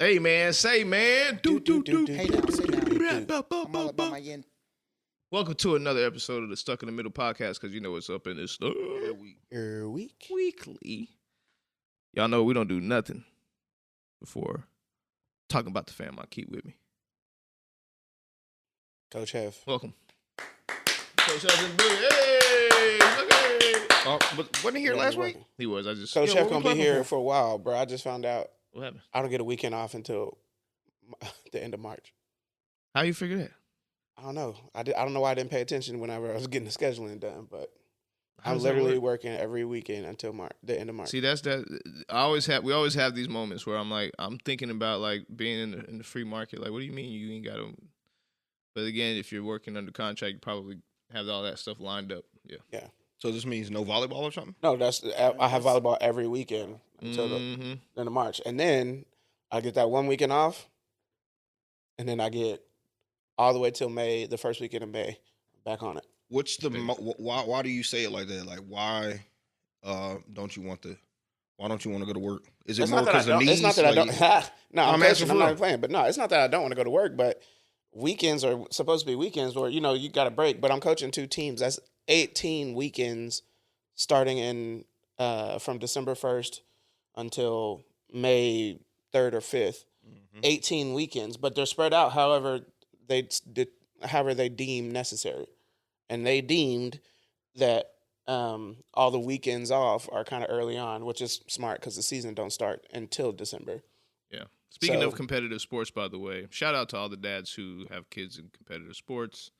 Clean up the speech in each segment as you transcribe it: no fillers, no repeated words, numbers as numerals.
Hey man, say man. Hey now, sit down. I'm all about my yen. Welcome to another episode of the Stuck in the Middle podcast, because you know what's up in this weekly. Y'all know we don't do nothing before talking about the fam I keep with me. Coach Hef. Welcome. Coach Hef in the building. Hey, look at it. Oh, but wasn't he here last week? He was. I just Coach Hef gonna be here for a while, bro. I just found out What happened? I don't get a weekend off until the end of March. How you figure that? I don't know. I don't know why I didn't pay attention whenever I was getting the scheduling done, but How I'm does that literally work? working every weekend until the end of March. See, that's that. We always have these moments where I'm thinking about like being in the free market. Like, what do you mean you ain't got to? But again, if you're working under contract, you probably have all that stuff lined up. Yeah. So this means no volleyball or something? No, I have volleyball every weekend until the end of March, and then I get that one weekend off, and then I get all the way till May, the first weekend of May, back on it. What's the why do you say it like that? Like why don't you want to go to work? Is it more because of needs? It's not that I don't. No, I'm not even playing. But no, it's not that I don't want to go to work. But weekends are supposed to be weekends where you got a break. But I'm coaching 2 teams. That's 18 weekends starting in from December 1st until May 3rd or 5th. 18 weekends, but they're spread out however they deem necessary. And they deemed that all the weekends off are kind of early on, which is smart because the season don't start until December. Yeah. Speaking of competitive sports, by the way, shout out to all the dads who have kids in competitive sports.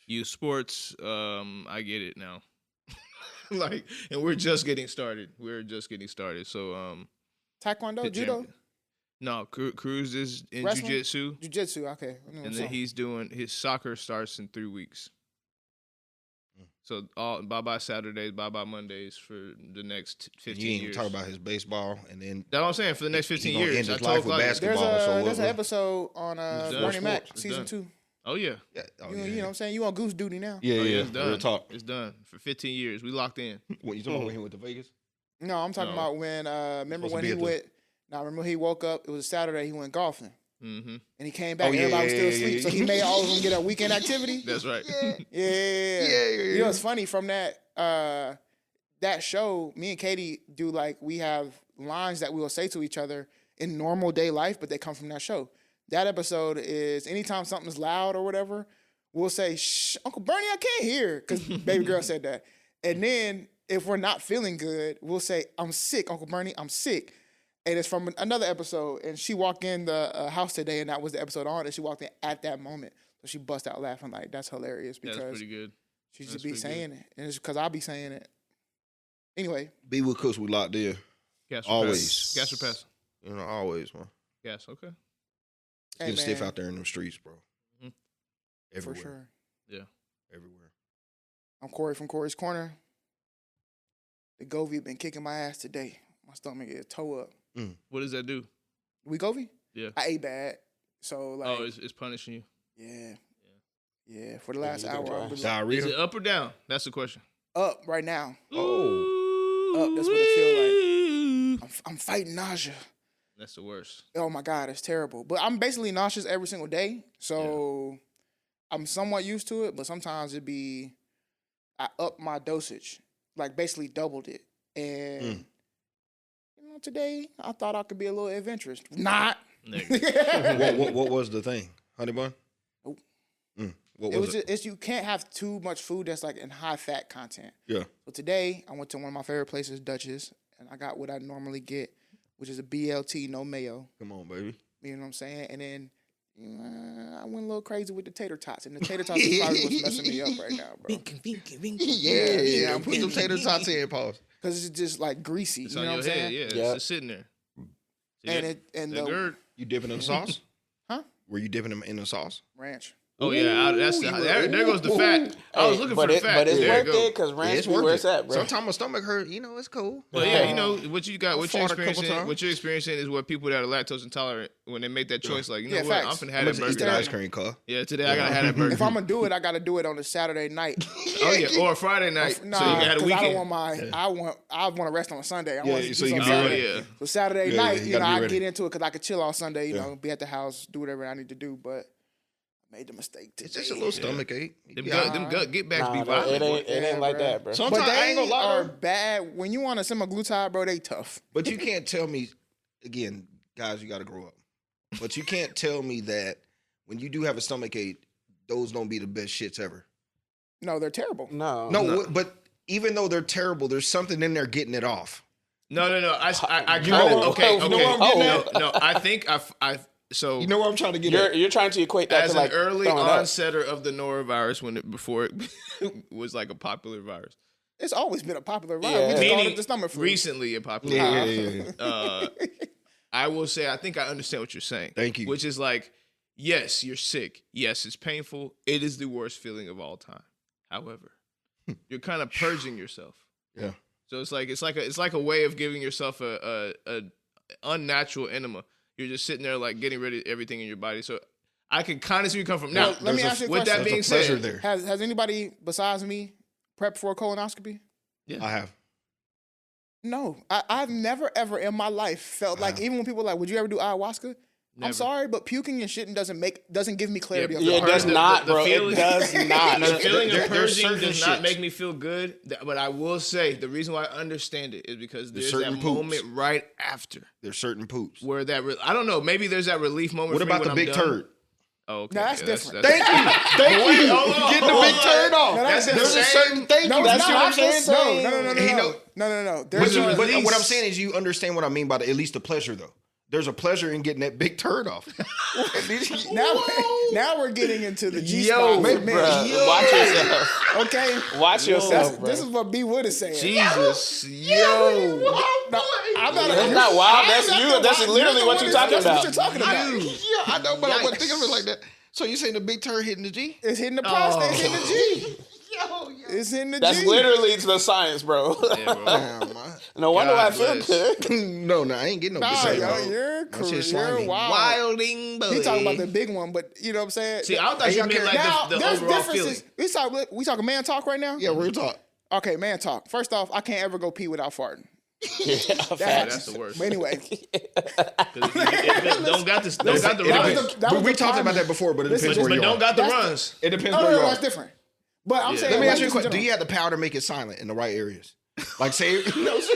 Youth sports, I get it now. And we're just getting started. So, Taekwondo, judo? No, Cruz is in Wrestling? jiu-jitsu. Jiu-jitsu, okay. And then he's doing his soccer starts in 3 weeks. So bye-bye Saturdays, bye-bye Mondays for the next 15 years. You ain't even talk about his baseball, and then that's what I'm saying. For the next 15 years, end his life with basketball. There's an episode on Bernie Mac season 2. Oh yeah. You know what I'm saying? You on Goose duty now? Yeah, it's done. Real talk. It's done for 15 years. We locked in. What you talking about when he went to Vegas? No, I'm talking about when. Remember when he went? Remember he woke up. It was a Saturday. He went golfing. And he came back. Everybody was still asleep, so he made all of them get a weekend activity. That's right. Yeah. You know, it's funny from that show. Me and Katie do we have lines that we will say to each other in normal day life, but they come from that show. That episode is anytime something's loud or whatever, we'll say, "Shh, Uncle Bernie, I can't hear," because baby girl said that. And then if we're not feeling good, we'll say, "I'm sick, Uncle Bernie, I'm sick." And it's from another episode, and she walked in the house today, and that was the episode on, and she walked in at that moment. So she bust out laughing like, that's hilarious because that's pretty good. She just be saying it, and it's because I be saying it. Anyway. Be with Coach, we locked in. Always. Gas or pass? Always, man. Gas, okay. It's getting stiff out there in them streets, bro. Everywhere. For sure. Yeah. Everywhere. I'm Cori from Cori's Corner. The Govy been kicking my ass today. My stomach is toe up. What does that do? We Govy? Yeah. I ate bad. So it's punishing you. Yeah. For the last hour, I've been diarrhea. Is it up or down? That's the question. Up right now. Oh. Up. That's what it feel like. I'm fighting nausea. That's the worst. Oh my God, it's terrible. But I'm basically nauseous every single day, so I'm somewhat used to it. But sometimes I up my dosage, basically doubled it. And today I thought I could be a little adventurous. Not. What was the thing? Honey bun? Nope. What was it? It's you can't have too much food that's in high fat content. Yeah. So today I went to one of my favorite places, Dutch's, and I got what I normally get, which is a BLT, no mayo. Come on, baby. You know what I'm saying? And then I went a little crazy with the tater tots, and the tater tots is probably what's messing me up right now, bro. Yeah. Put them tater tots in, pause. Because it's just greasy. It's you on know your what I'm head, saying? yeah. It's just sitting there. And the You dipping in the sauce? Huh? Were you dipping them in the sauce? ranch. Oh yeah, there goes the fat. I was looking for the fat. But it's There worth it because ranch be where it's at, bro. Sometimes my stomach hurt. It's cool. But what you got, what you're experiencing is what people that are lactose intolerant when they make that choice, like what, I'm finna have that burger. Eat that ice cream, car. Yeah, today I gotta have that burger. If I'm gonna do it, I gotta do it on a Saturday night. Oh yeah, or a Friday night. Nah, so you got a weekend. I want to rest on a Sunday. I want to so you can be ready. So Saturday night, I ready. get into it because I could chill all Sunday. Be at the house, do whatever I need to do, but. Made the mistake today. It's just a little stomach ache. Them gut get backs be violent. It ain't like that, bro. Sometimes but I ain't gonna lie. Are bad when you want a semaglutide, bro. They tough. But you can't tell me, again, guys, you got to grow up. But you can't tell me that when you do have a stomach ache, those don't be the best shits ever. No, they're terrible. No, but even though they're terrible, there's something in there getting it off. No. I think So you know what I'm trying to get at? You're trying to equate that as to an early onsetter of the norovirus before it was like a popular virus. It's always been a popular virus. Meaning the stomach flu. Recently a popular virus. Yeah. I will say I think I understand what you're saying. Thank you. Which is like, yes, you're sick. Yes, it's painful. It is the worst feeling of all time. However, you're kind of purging yourself. Yeah. So it's like a way of giving yourself a unnatural enema. You're just sitting there like getting rid of everything in your body. So I can kind of see where you come from. Now, let me ask you a with question. That being said, has anybody besides me prepped for a colonoscopy? Yeah, I have. No, I've never ever in my life felt like, even when people are like, would you ever do ayahuasca? Never. I'm sorry, but puking and shitting doesn't give me clarity. It does not, bro. It does not. The feeling of purging does not make me feel good. But I will say the reason why I understand it is because there's that moment right after. There's certain poops where I don't know. Maybe there's that relief moment. What about the big turd? Oh, okay. No, that's different. Thank you. Getting the big turd off. There's a certain thank you. That's what I'm saying. No. But what I'm saying is you understand what I mean by at least the pleasure though. There's a pleasure in getting that big turd off. now we're getting into the G spot. Watch yourself. Okay, watch yourself. This is what B Wood is saying. Jesus, I'm not. That's not wild. That's you. That's literally what you're talking about. That's what you're talking about. Yeah, I know, but I wasn't thinking of it like that. So you saying the big turd hitting the G? It's hitting the prostate. It's hitting the G. It's in the That's G. literally the science, bro. Yeah, bro. No wonder why I feel good. No, I ain't getting no big turd. You're wilding. Boy. He talking about the big one, but you know what I'm saying? See, I thought you meant like the overall feeling. We talking man talk right now? Yeah, we're talking. Okay, man talk. First off, I can't ever go pee without farting. That's the worst. But anyway, don't got the runs. But we talked about that before, but it depends where you are. But don't got the runs. It depends where you are. That's different. But I'm saying, let me ask you a question. Do you have the power to make it silent in the right areas? Like say, it depends.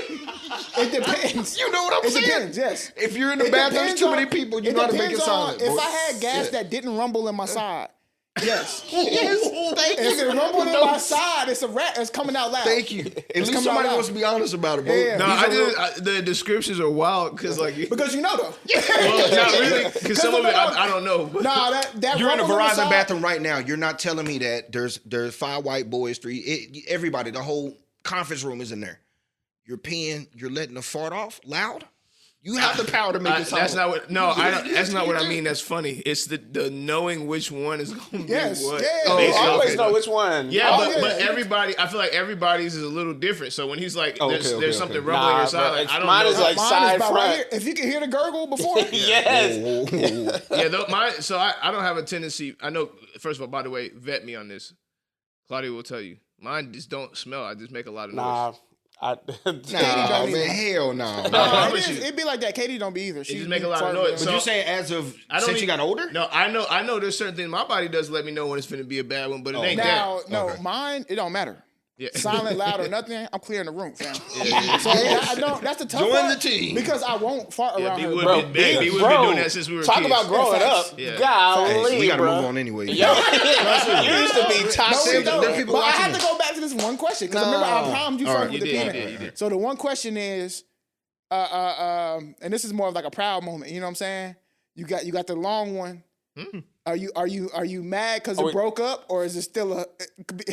You know what I'm saying? It depends, yes. If you're in the bathroom, there's too many people, you gotta make it silent. If I had gas that didn't rumble in my side, yes. Thank you. If it rumbled in my side, it's a rat. It's coming out loud. Thank you. At least somebody wants to be honest about it, bro. Yeah. No, the descriptions are wild because because you know though. Well, not really because some of it I don't know. Nah, that you're in a Verizon bathroom right now. You're not telling me that there's 5 white boys, 3 everybody. The whole conference room is in there. You're peeing. You're letting the fart off loud. You have the power to make it silent. That's not what. No, that's not what I mean. That's funny. It's the knowing which one is going to be what. Yeah. You always know which one. Yeah, but everybody. I feel like everybody's is a little different. So when he's like, there's something rumbling in your side. Like, I don't know. Mine is like side front. Right here. If you can hear the gurgle before. Yes. Yeah. Mine. So I don't have a tendency. I know. First of all, by the way, vet me on this. Claudia will tell you. Mine just don't smell. I just make a lot of noise. Hell no. It'd be like that. Katie don't be either. She just make a lot of noise. But you're saying since you got older? No, I know there's certain things my body does let me know when it's finna be a bad one, but it ain't that. No, mine, it don't matter. Yeah. Silent, loud, or nothing, I'm clearing the room, fam. Yeah. So I don't. That's the tough part. Join the team because I won't fart around her. We've been doing that since we were kids. Talk about growing up. Yeah. Golly, we gotta move on anyway. You used to be toxic. But I have to go back to this one question because remember I promised you something with the peanut. So the one question is, and this is more of like a proud moment. You know what I'm saying? You got the long one. Are you mad because it broke up, or is it still a?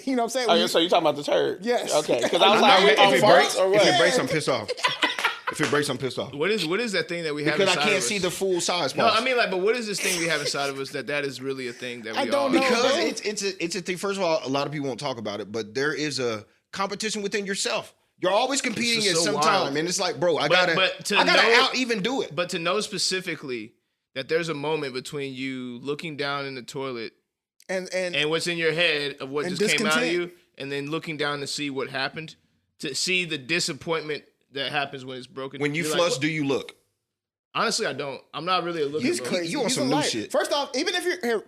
You know what I'm saying? So you talking about the turd? Yes. Okay. Because I was like, if it breaks, I'm pissed off. If it breaks, I'm pissed off. What is that thing that we have because inside I can't of us? see the full size. No, I mean like, but what is this thing we have inside of us that is really a thing that we I don't know. Because bro. it's a thing. First of all, a lot of people won't talk about it, but there is a competition within yourself. You're always competing at some time, and it's like, bro, I gotta out even do it. But to know specifically that there's a moment between you looking down in the toilet and what's in your head of what just came out of you, and then looking down to see what happened, to see the disappointment that happens when it's broken. When you flush, do you look? Honestly, I don't. I'm not really a looker. He's crazy. You want some new shit. First off, even if you're here,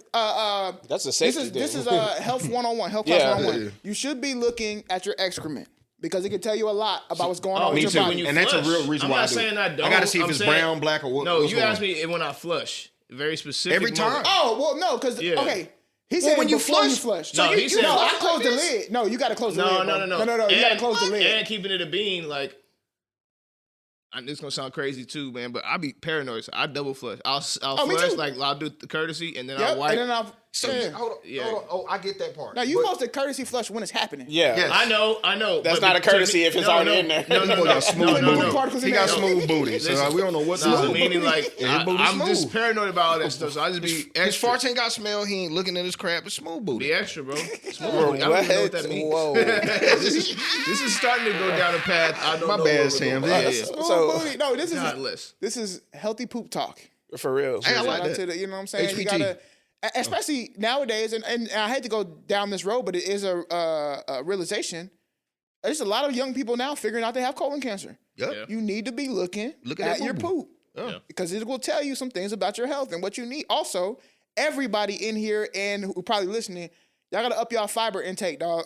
that's a safety thing. This is health 101, health class 101. Yeah. You should be looking at your excrement because it can tell you a lot about what's going on with your body. And that's a real reason why I do it. I'm not saying I don't. I gotta see if it's brown, black, or what. No, you asked me when I flush. Very specific. Every time. moment. Oh well, no, because okay. He said when you before flush. you flush. No, he said I closed the lid. No, you got to close the lid. No. No. You got to close the lid. And keeping it a bean, like, this gonna sound crazy too, man, but I be paranoid. So I double flush. I'll flush like I'll do the courtesy, and then I'll wipe. And then I'll. Hold on. Oh, I get that part. Now you supposed to courtesy flush when it's happening. Yeah, yes. I know. That's not a courtesy if it's already in there. No. He got smooth booty, so we don't know what's smooth. Meaning like I'm just paranoid about all that stuff, so I just be extra. His farts ain't got smell. He ain't looking at his crap. It's smooth booty. Be extra, bro. Smooth booty. I don't even know what that means. Whoa. This is starting to go down a path I don't know. My bad, Sam. No, this is healthy poop talk. For real. Hey, I like that. You know what I'm saying? HPT. You gotta, especially nowadays, and I hate to go down this road, but it is a realization. There's a lot of young people now figuring out they have colon cancer. Yep. Yeah. You need to be looking at your poop. Yeah. Because it will tell you some things about your health and what you need. Also, everybody in here and who probably listening, y'all gotta up y'all fiber intake, dog.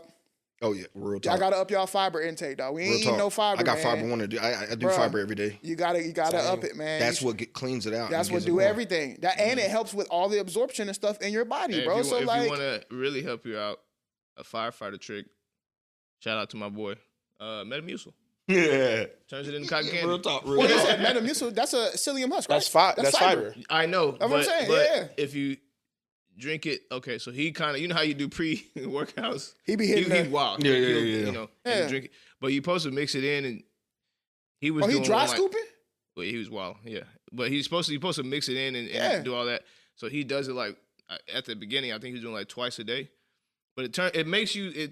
Oh yeah, real talk. Y'all gotta up y'all fiber intake, dog. We ain't eating no fiber. I got man. fiber one to do. I do fiber every day. You gotta up it, man. That's what cleans it out. That's what do everything. And it helps with all the absorption and stuff in your body, bro. If you want to really help you out, a firefighter trick. Shout out to my boy, Metamucil. Yeah. Turns it into cotton candy. Real talk. Well, you said Metamucil. That's a psyllium husk, right? That's fiber. I know. That's what I'm saying. But yeah. if you drink it, okay, so he kind of, you know how you do pre-workouts? He be hitting He wild. Yeah. You know, and drink it. But you supposed to mix it in, and he was doing dry scooping? Well, he was wild, yeah. But he's supposed to mix it in and do all that. So he does it like, at the beginning, I think he was doing like twice a day. But it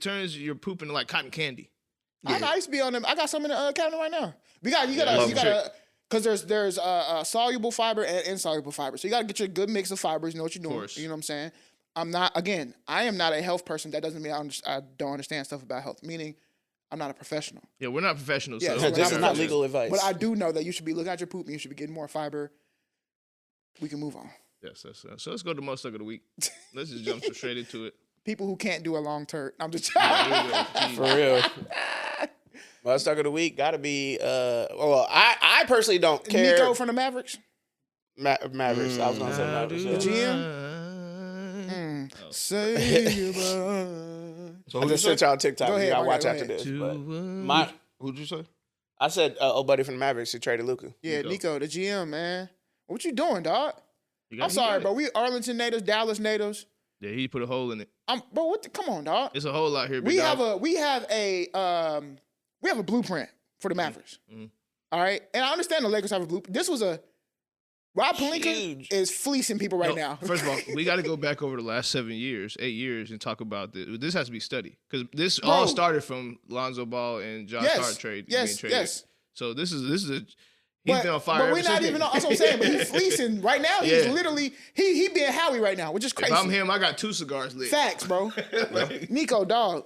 turns your poop into like cotton candy. Yeah. I used to be on them. I got some in the cabinet right now. You gotta, because there's soluble fiber and insoluble fiber. So you gotta get your good mix of fibers. You know what you're doing. You know what I'm saying? I am not a health person. That doesn't mean I don't understand stuff about health. Meaning, I'm not a professional. Yeah, we're not professionals. Yeah, so this is not legal advice. But I do know that you should be looking at your poop and you should be getting more fiber. We can move on. Yes. So let's go to Mutha-Stucka of the week. Let's just jump straight into it. People who can't do a long turd. I'm just For real. Mutha-Stucka of the week gotta be. I personally don't care. Nico from the Mavericks. Mavericks. I was gonna say Mavericks. The GM. Say goodbye. So I just sent y'all on TikTok. Go ahead, you gotta watch go after ahead. this. Who'd you say? I said old buddy from the Mavericks who traded Luka. Yeah, Nico, the GM, man. What you doing, dog? I'm sorry, bro. We Arlington natives, Dallas natives. Yeah, he put a hole in it. Bro, come on, dog. It's a hole out here. We have a blueprint for the Mavericks. Mm-hmm. All right, and I understand the Lakers have a blueprint. This was Rob Pelinka is fleecing people right now. First of all, we got to go back over the last 8 years, and talk about this. This has to be studied because this all started from Lonzo Ball and Josh Hart being traded. Yes. So this is a. He's been on fire. But we're not even. That's what I'm saying. But he's fleecing right now. He's literally he being Howie right now, which is crazy. If I'm him, I got 2 cigars lit. Facts, bro. Nico, dog.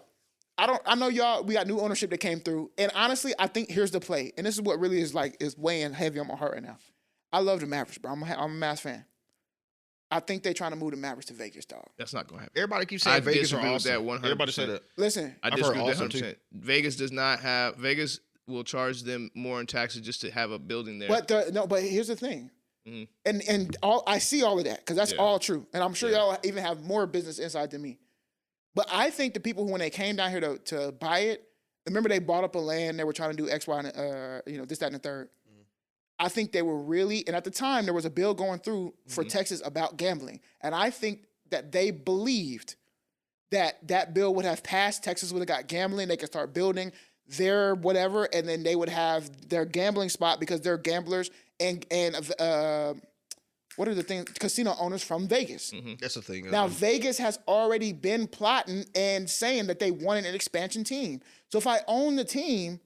I know y'all. We got new ownership that came through, and honestly, I think here's the play, and this is what really is weighing heavy on my heart right now. I love the Mavericks, bro. I'm a Mavs fan. I think they're trying to move the Mavericks to Vegas, dog. That's not gonna happen. Everybody keeps saying Vegas are awesome. That 100%. Everybody said that. Listen, I disagree with that 100%. Vegas does not have. Vegas will charge them more in taxes just to have a building there. But here's the thing, and I see all of that because that's all true, and I'm sure y'all even have more business inside than me. But I think the people who, when they came down here to buy it, remember they bought up a land, they were trying to do X, Y, and this, that, and the third. I think they were really, and at the time there was a bill going through for Texas about gambling, and I think that they believed that bill would have passed. Texas would have got gambling. They could start building. their whatever, and then they would have their gambling spot because they're gamblers and what are the things? Casino owners from Vegas. Mm-hmm. That's the thing. Now, Vegas has already been plotting and saying that they wanted an expansion team. So if I own the team,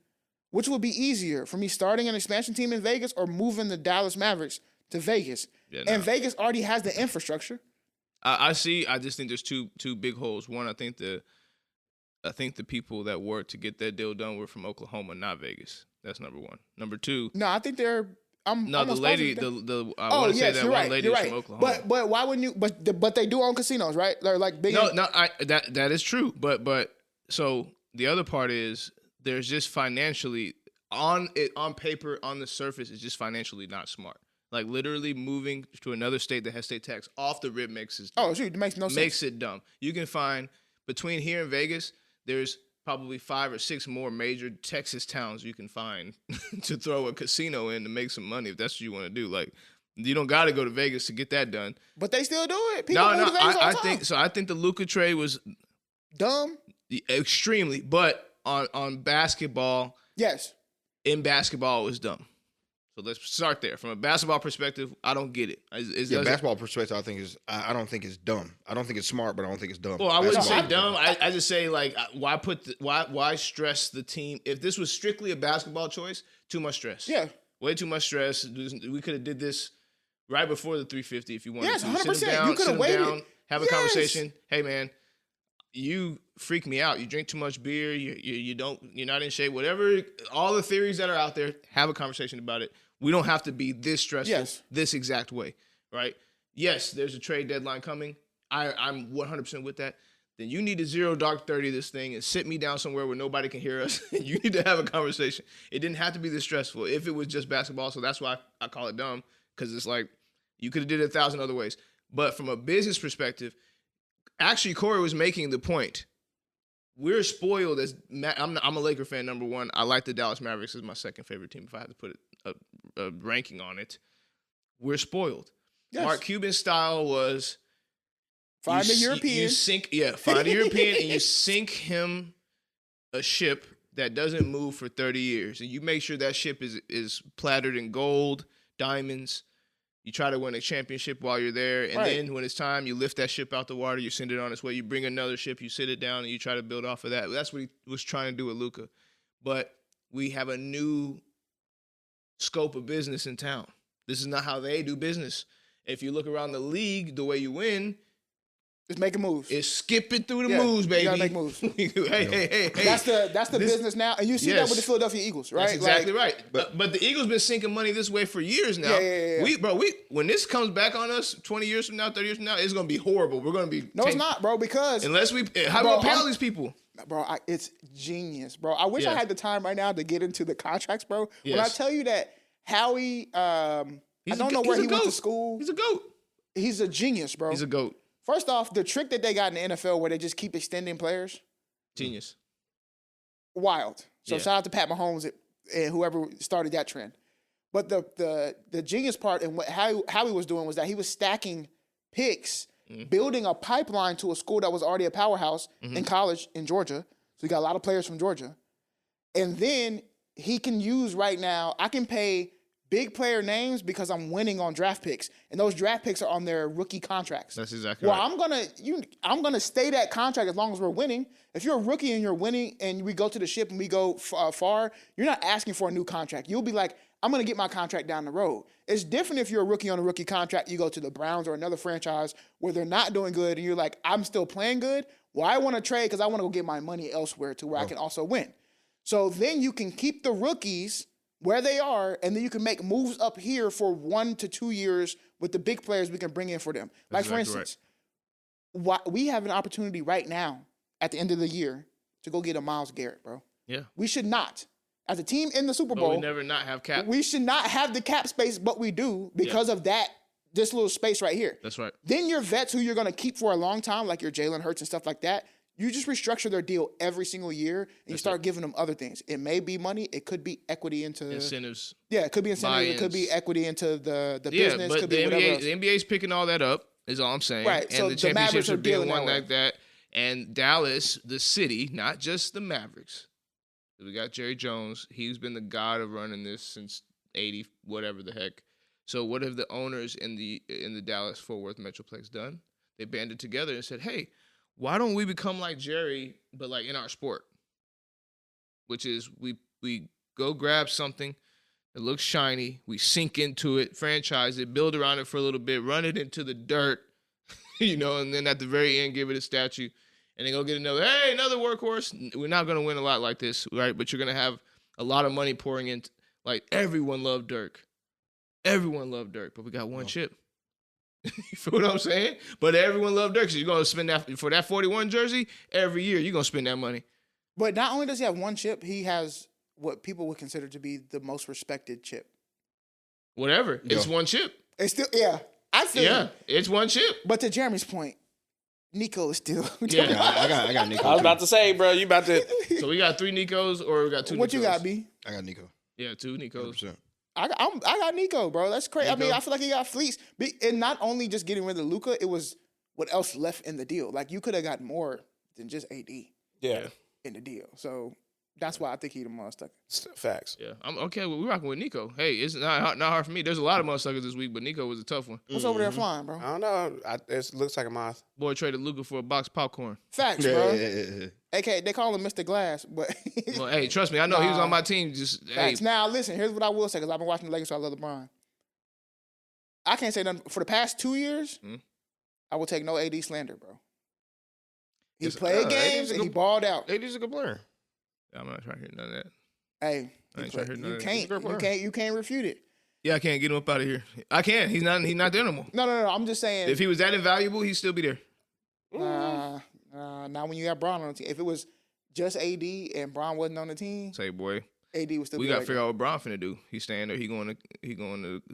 which would be easier for me starting an expansion team in Vegas or moving the Dallas Mavericks to Vegas? Yeah, no. And Vegas already has the infrastructure. I see. I just think there's two big holes. One, I think the people that worked to get that deal done were from Oklahoma, not Vegas. That's number one. Number two. No, I think they're. I want to say that one lady is from Oklahoma. But why wouldn't you? But they do own casinos, right? They're like big. That is true. But so the other part is there's just financially on paper on the surface it's just financially not smart. Like literally moving to another state that has state tax off the rip makes it dumb. Oh, shoot, it makes no sense. Makes it dumb. You can find between here and Vegas, there's probably 5 or 6 more major Texas towns you can find to throw a casino in to make some money if that's what you want to do. Like you don't got to go to Vegas to get that done. But they still do it. People move to Vegas all the time. I think the Luka trade was dumb, extremely. But on basketball, yes, in basketball it was dumb. So let's start there. From a basketball perspective, I don't get it. Basketball perspective, I don't think it's dumb. I don't think it's smart, but I don't think it's dumb. Well, I wouldn't say dumb. I just say like, why stress the team? If this was strictly a basketball choice, too much stress. Yeah, way too much stress. We could have did this right before the 350 if you wanted to. 100%. Sit them down, you could have waited. Down, have a conversation. Hey man, you freak me out. You drink too much beer. You're not in shape. Whatever, all the theories that are out there, have a conversation about it. We don't have to be this stressful, this exact way, right? Yes, there's a trade deadline coming. I'm 100% with that. Then you need to 0 dark 30 this thing and sit me down somewhere where nobody can hear us. You need to have a conversation. It didn't have to be this stressful if it was just basketball. So that's why I call it dumb, because it's like you could have did it 1,000 other ways. But from a business perspective, actually, Cori was making the point. We're spoiled as I'm a Laker fan, number one. I like the Dallas Mavericks as my second favorite team. If I had to put a ranking on it, we're spoiled. Yes. Mark Cuban's style was find a European. Find a European and you sink him a ship that doesn't move for 30 years. And you make sure that ship is plattered in gold, diamonds. You try to win a championship while you're there. And then when it's time, you lift that ship out the water, you send it on its way. You bring another ship, you sit it down, and you try to build off of that. That's what he was trying to do with Luka. But we have a new scope of business in town. This is not how they do business. If you look around the league, the way you win, it's making moves. It's skipping through the moves, baby. You gotta make moves. hey. That's the business now, and you see that with the Philadelphia Eagles, right? That's exactly right. But the Eagles been sinking money this way for years now. Yeah. We when this comes back on us 20 years from now, 30 years from now, it's gonna be horrible. We're gonna be it's not, bro. Because unless we how do we pay all these people? Bro, it's genius, bro. I wish I had the time right now to get into the contracts, bro. Yes. When I tell you that Howie, I don't know where he went to school. He's a GOAT. He's a genius, bro. He's a GOAT. First off, the trick that they got in the NFL where they just keep extending players. Genius. Wild. So shout out to Pat Mahomes and whoever started that trend. But the genius part and what Howie was doing was that he was stacking picks, building a pipeline to a school that was already a powerhouse in college in Georgia. So he got a lot of players from Georgia. And then he can use right now, I can pay big player names because I'm winning on draft picks, and those draft picks are on their rookie contracts. That's exactly right. I'm gonna stay that contract as long as we're winning. If you're a rookie and you're winning, and we go to the ship and we go far, you're not asking for a new contract. You'll be like, I'm gonna get my contract down the road. It's different if you're a rookie on a rookie contract. You go to the Browns or another franchise where they're not doing good, and you're like, I'm still playing good. Well, I want to trade because I want to go get my money elsewhere to where I can also win. So then you can keep the rookies where they are, and then you can make moves up here for 1 to 2 years with the big players we can bring in for them. That's like, for instance, we have an opportunity right now at the end of the year to go get a Myles Garrett, bro. Yeah. We should not. As a team in the Super Bowl, we never not have cap. We should not have the cap space, but we do because of this little space right here. That's right. Then your vets who you're going to keep for a long time, like your Jalen Hurts and stuff like that, you just restructure their deal every single year, and you start giving them other things. It may be money. It could be equity into incentives. Yeah, it could be incentives. Buy-ins. It could be equity into the business. Yeah, but could the be NBA's picking all that up. Is all I'm saying. Right. And so the championships are being won that like that. And Dallas, the city, not just the Mavericks. We got Jerry Jones. He's been the god of running this since 80, whatever the heck. So what have the owners in the Dallas-Fort Worth Metroplex done? They banded together and said, hey, why don't we become like Jerry, but like in our sport? Which is we go grab something that looks shiny, we sink into it, franchise it, build around it for a little bit, run it into the dirt, and then at the very end give it a statue, and then go get another workhorse. We're not going to win a lot like this, right? But you're going to have a lot of money pouring in. Like, everyone loved Dirk. Everyone loved Dirk, but we got one chip. You feel what I'm saying? But everyone loved Dirk, so you're going to spend that for that 41 jersey every year. You're going to spend that money. But not only does he have one chip, he has what people would consider to be the most respected chip. Whatever. It's one chip. It's still, I feel it's one chip. But to Jeremy's point, Nico is still. Yeah, I got Nico. I was about to say, bro, you about to. So we got 3 Nicos, or we got 2 Nicos? What you got, B? I got Nico. Yeah, 2 Nicos. 100%. I got Nico, bro. That's crazy. Nico? I mean, I feel like he got fleets. And not only just getting rid of Luka, it was what else left in the deal. Like, you could have got more than just AD Yeah. in the deal. So that's why I think he's the Mutha-Stucka. Facts. Yeah, I'm okay. Well, we're rocking with Nico. Hey, it's not hard for me. There's a lot of Mutha-Stuckers this week, but Nico was a tough one. What's over there flying, bro? I don't know. It looks like a moth. Boy traded Luka for a box of popcorn. Facts, bro. Yeah. AK, they call him Mr. Glass, but Well, hey, trust me, I know he was on my team. Just facts. hey, Now, listen, here's what I will say, because I've been watching the Lakers, so I love LeBron. I can't say nothing. For the past 2 years, I will take no AD slander, bro. He played games and he balled out. AD's a good player. I'm not trying to hear none of that. Hey, I ain't trying to hear none of that. you can't refute it. Yeah, I can't get him up out of here. I can't. He's not there no more. No. I'm just saying. If he was that invaluable, he'd still be there. Not when you got Bron on the team. If it was just AD and Bron wasn't on the team, Say, boy, AD was still. we got to figure out what Bron finna do. He's staying there. He going to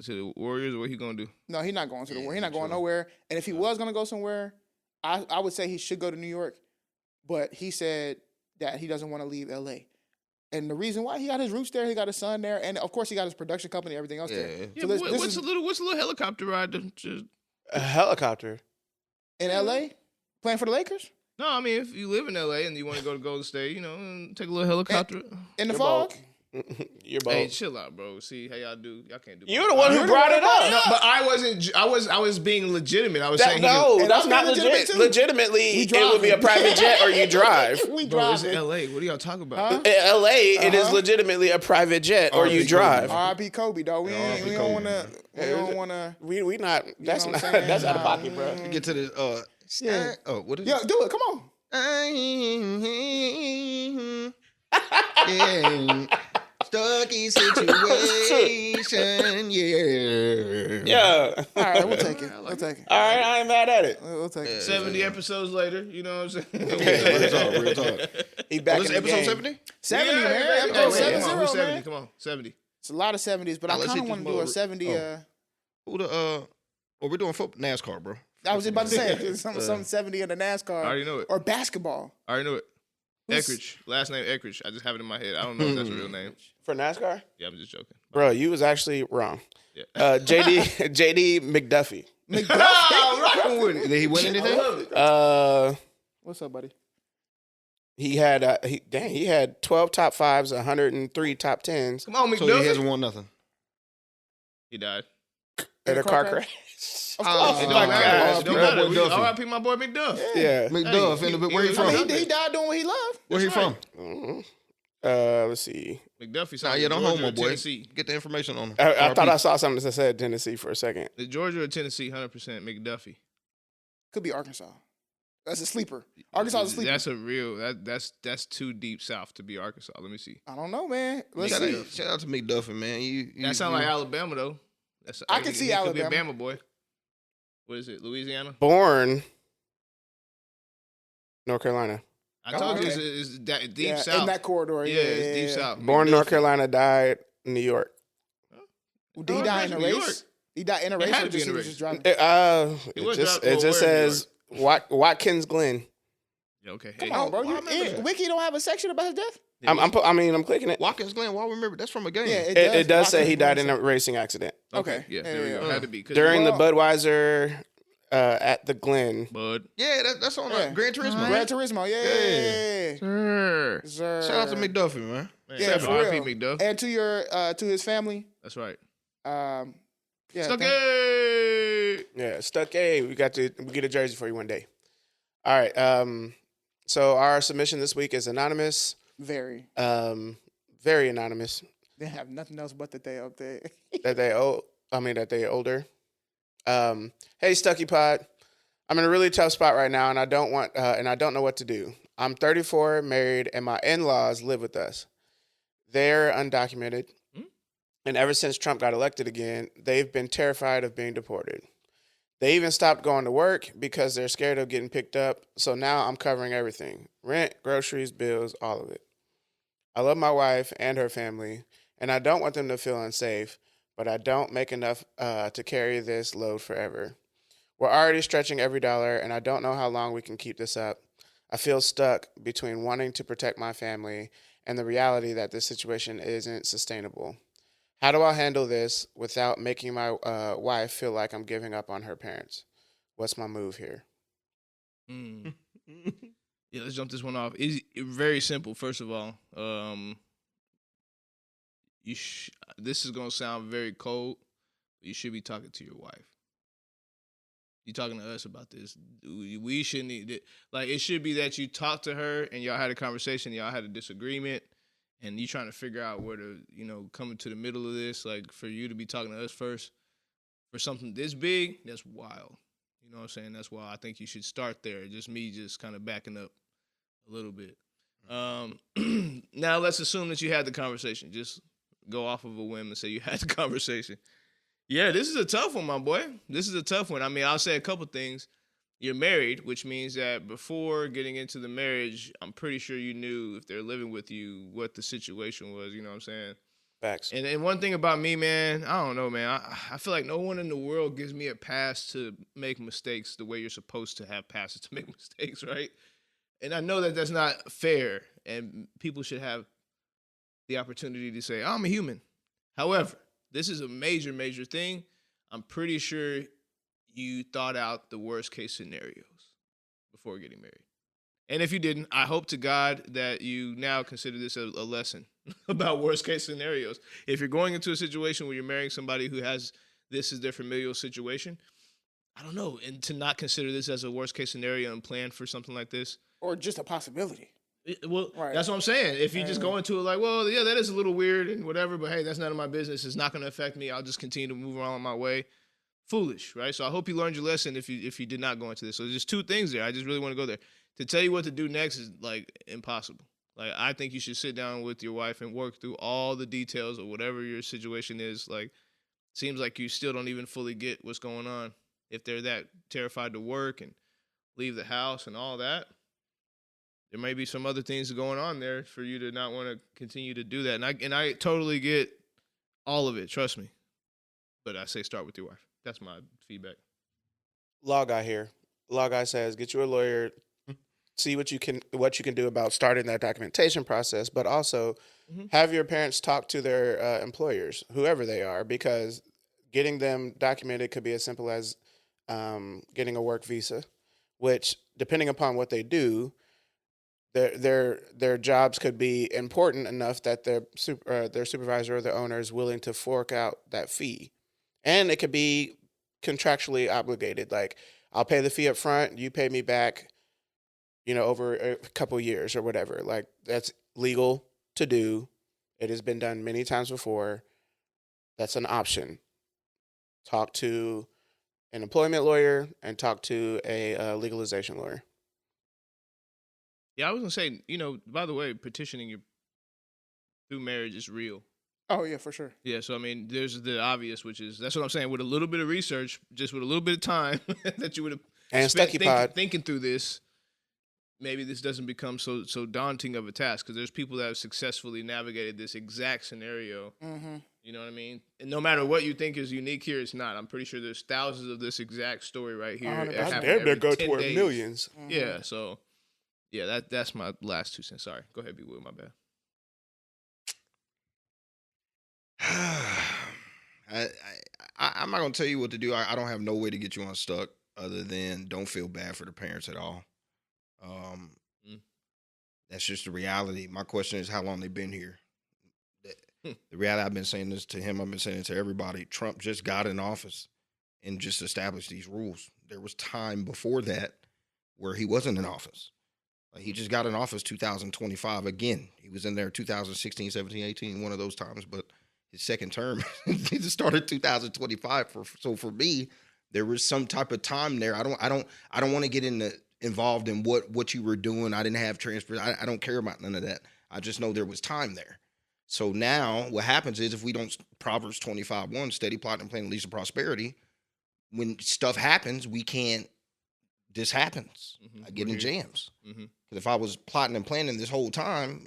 the Warriors, or what he gonna do? No, he's not going to the Warriors. He's not going nowhere. And if he was gonna go somewhere, I would say he should go to New York. But he said that he doesn't want to leave LA. And the reason why, he got his roots there, he got his son there, and of course he got his production company, everything else there. Yeah, So but what's a little helicopter ride to A helicopter in LA playing for the Lakers No, I mean, if you live in LA and you want to go to Golden State, and take a little helicopter. in the fog? You're both. Hey, chill out, bro. See how y'all do. Y'all can't do. You're the one who brought it up. No, but I wasn't. I was being legitimate. I was saying that's not legit. Legitimately, it would be a private jet or you drive. We Bro, drive. it's LA. What are y'all talking about? In LA, it is legitimately a private jet or you drive. R.I.P. Kobe, dog. We don't want to. We don't want to. We not. That's know not. what I'm saying? That's out of pocket, bro. Get to this. Yeah. Oh, what is Yo, it? do it. Come on. Stucky situation, Yeah. All right, we'll take it. We'll take it. All right, I ain't mad at it. We'll take it. 70 episodes later, you know what I'm saying? Real talk. He back in the Episode game. 70? 70, Yeah, man. yeah, Episode yeah. 70, Come on, who's 70? man. Come on, 70. It's a lot of 70s, but I let's kind of hit want to this do a mode. 70. Who the we're doing football NASCAR, bro. I was about to say some 70 in the NASCAR. I already know it. Or basketball. I already know it. Who's- Eckridge. Last name Eckridge. I just have it in my head. I don't know if that's a real name. For NASCAR? Yeah, I'm just joking. Bro, you was actually wrong. Yeah. JD McDuffie. I'm rocking with it. Did he win anything? What's up, buddy? He had he had 12 top 5s, 103 top 10s, Come on, So he McDuffie. hasn't won nothing. He died. and a car crash. Of Oh, course. It Oh, don't my matter. gosh, It don't bro. matter. Boy Duffy. R.I.P. my boy McDuff. Yeah. McDuff, Hey, where you he- from? I mean, he died doing what he loved. Where he That's from? Mhm. Let's see. McDuffie Nah, signed yeah, don't Georgia homo, or boy. Tennessee. Get the information on him. I thought I saw something that said Tennessee for a second. The Georgia or Tennessee, 100% McDuffie. Could be Arkansas. That's a sleeper. Arkansas is a sleeper. That's a real. That's too deep south to be Arkansas. Let me see. I don't know, man. Let's Shout see. out- Shout out to McDuffie, man. That sound like Alabama though. I can see he could be a Alabama. Bama boy. What is it? Louisiana? Born North Carolina. I told you okay. it's that deep Yeah, south. in that corridor. yeah, it's deep south. Born North McDuffie. Carolina, died in New York. Did he die in a New York. race? He died in a It race had or to be just in a he was race. just driving? He was driving- It well, just where in says Watkins Glen. Yeah, okay. Come Hey, on, bro. I remember that. Wiki don't have a section about his death? I'm clicking it. Watkins Glen. Why remember? That's from a game. Yeah, It does say he Watkins died Glen in a racing accident Okay. Yeah, Yeah, there we yeah, go. yeah. Had to be 'cause during the Well- Budweiser at the Glen. Bud. Yeah, that's on Gran Turismo. Gran Turismo, yeah. Sir. Shout out to McDuffie, man. Yeah, for real. McDuff. And to his family. That's right. Yeah, Stucky. Yeah, Stucky. We get a jersey for you one day. All right. So our submission this week is anonymous. Very anonymous. They have nothing else but that they up there. that they older. Hey, StuckyPod. I'm in a really tough spot right now, and I don't know what to do. I'm 34, married, and my in-laws live with us. They're undocumented, and ever since Trump got elected again, they've been terrified of being deported. They even stopped going to work because they're scared of getting picked up, so now I'm covering everything. Rent, groceries, bills, all of it. I love my wife and her family, and I don't want them to feel unsafe, but I don't make enough to carry this load forever. We're already stretching every dollar, and I don't know how long we can keep this up. I feel stuck between wanting to protect my family and the reality that this situation isn't sustainable. How do I handle this without making my wife feel like I'm giving up on her parents? What's my move here? Yeah, let's jump this one off. It's very simple. First of all, this is gonna sound very cold, but you should be talking to your wife. You talking to us about this? We shouldn't need like it should be that you talk to her and y'all had a conversation, y'all had a disagreement, and you trying to figure out where to come into the middle of this. Like for you to be talking to us first for something this big, that's wild. You know what I'm saying? That's why I think you should start there. Just me just kind of backing up a little bit. Now let's assume that you had the conversation. Just go off of a whim and say you had the conversation. Yeah, this is a tough one, my boy. This is a tough one. I mean, I'll say a couple things. You're married, which means that before getting into the marriage, I'm pretty sure you knew if they're living with you what the situation was. You know what I'm saying? Facts. And one thing about me, man, I don't know, man. I feel like no one in the world gives me a pass to make mistakes the way you're supposed to have passes to make mistakes, right? And I know that that's not fair, and people should have the opportunity to say, I'm a human. However, this is a major, major thing. I'm pretty sure you thought out the worst case scenarios before getting married. And if you didn't, I hope to God that you now consider this a lesson about worst case scenarios. If you're going into a situation where you're marrying somebody who has this as their familial situation, I don't know, and to not consider this as a worst case scenario and plan for something like this. Or just a possibility. Right. That's what I'm saying. If you just go into it like, well, yeah, that is a little weird and whatever, but hey, that's none of my business. It's not going to affect me. I'll just continue to move on my way. Foolish, right? So I hope you learned your lesson if you did not go into this. So there's just two things there. I just really want to go there. To tell you what to do next is like impossible. Like I think you should sit down with your wife and work through all the details of whatever your situation is. Like seems like you still don't even fully get what's going on. If they're that terrified to work and leave the house and all that, there may be some other things going on there for you to not want to continue to do that. And I totally get all of it, trust me. But I say start with your wife. That's my feedback. Law guy here. Law guy says get you a lawyer, see what you can do about starting that documentation process, but also have your parents talk to their employers, whoever they are, because getting them documented could be as simple as getting a work visa, which depending upon what they do, their jobs could be important enough that their supervisor or the owner is willing to fork out that fee. And it could be contractually obligated. Like, I'll pay the fee up front, you pay me back, over a couple years or whatever. Like, that's legal to do. It has been done many times before. That's an option. Talk to an employment lawyer and talk to a legalization lawyer. Yeah, I was going to say, by the way, petitioning through marriage is real. Oh, yeah, for sure. Yeah, so, I mean, there's the obvious, which is, that's what I'm saying, with a little bit of research, just with a little bit of time that you would have spent thinking through this, maybe this doesn't become so daunting of a task, because there's people that have successfully navigated this exact scenario. Mm-hmm. You know what I mean? And no matter what you think is unique here, it's not. I'm pretty sure there's thousands of this exact story right here. They go toward millions. Mm-hmm. Yeah, so, yeah, that's my last 2 cents. Sorry. Go ahead, B-Will, my bad. I'm not gonna tell you what to do. I don't have no way to get you unstuck. other than don't feel bad for the parents at all. That's just the reality. My question is how long they've been here. The reality, I've been saying this to him, I've been saying it to everybody. Trump just got in office and just established these rules. There was time before that where he wasn't in office. He just got in office 2025 again. He was in there 2016, 17, 18, one of those times, but his second term he just started 2025. So for me, there was some type of time there. I don't want to get involved in what you were doing. I didn't have transfer. I don't care about none of that. I just know there was time there. So now what happens is if we don't, Proverbs 25:1, steady plotting and planning leads to prosperity. When stuff happens, we can't, this happens. I get in jams. Because if I was plotting and planning this whole time,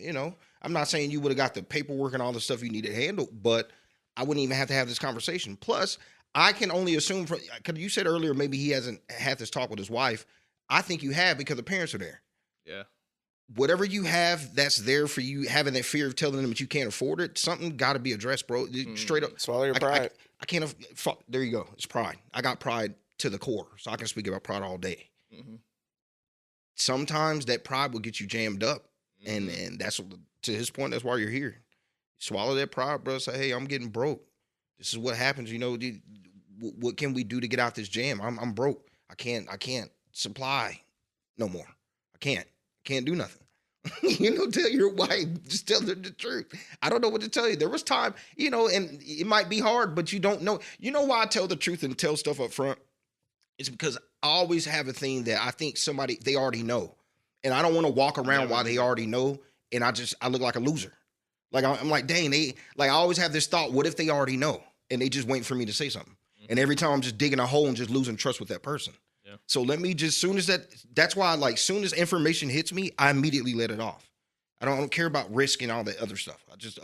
I'm not saying you would have got the paperwork and all the stuff you need to handle, but I wouldn't even have to have this conversation. Plus, I can only assume, because you said earlier maybe he hasn't had this talk with his wife. I think you have because the parents are there. Yeah. Whatever you have that's there for you, having that fear of telling them that you can't afford it, something got to be addressed, bro. Straight up. Swallow your pride. I can't. There you go. It's pride. I got pride to the core, so I can speak about pride all day. Sometimes that pride will get you jammed up, and that's, to his point, that's why you're here. Swallow that pride, bro. Say, hey, I'm getting broke. This is what happens. What can we do to get out this jam? I'm broke. I can't supply no more. I can't do nothing. Tell your wife, just tell them the truth. I don't know what to tell you. There was time, and it might be hard, but you don't know. You know why I tell the truth and tell stuff up front? It's because I always have a thing that I think they already know. And I don't want to walk around while they already know. And I look like a loser. Like, I'm like, dang, I always have this thought, what if they already know? And they just waiting for me to say something. And every time I'm just digging a hole and just losing trust with that person. Yeah. So let me just, that's why, soon as information hits me, I immediately let it off. I don't care about risk and all that other stuff. I just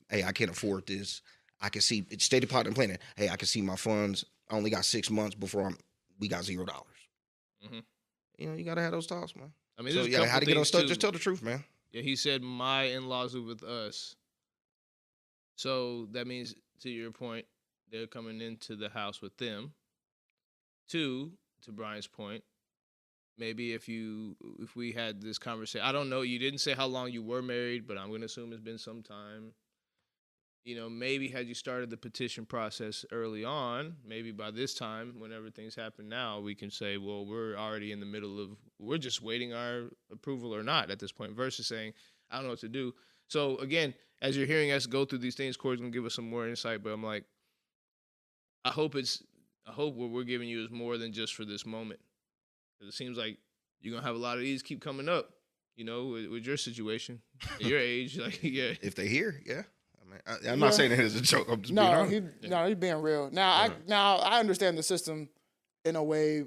hey, I can't afford this. I can see, it's steady plotting and planning. Hey, I can see my funds. I only got 6 months before we got $0. You got to have those talks, man. I mean, so, how to get on stuff, just tell the truth, man. Yeah, he said my in-laws are with us. So that means, to your point, they're coming into the house with them. 2, to Brian's point, maybe if we had this conversation, I don't know, you didn't say how long you were married, but I'm going to assume it's been some time. Maybe had you started the petition process early on, maybe by this time, whenever things happen now, we can say, well, we're already in the middle of, we're just waiting our approval or not at this point, versus saying, I don't know what to do. So again, as you're hearing us go through these things, Cori's going to give us some more insight, but I'm like, I hope what we're giving you is more than just for this moment. Because it seems like you're going to have a lot of these keep coming up, with your situation, at your age. Yeah. If they hear, yeah. I'm not saying it as a joke. I'm just being honest. He's being real. Now, I understand the system in a way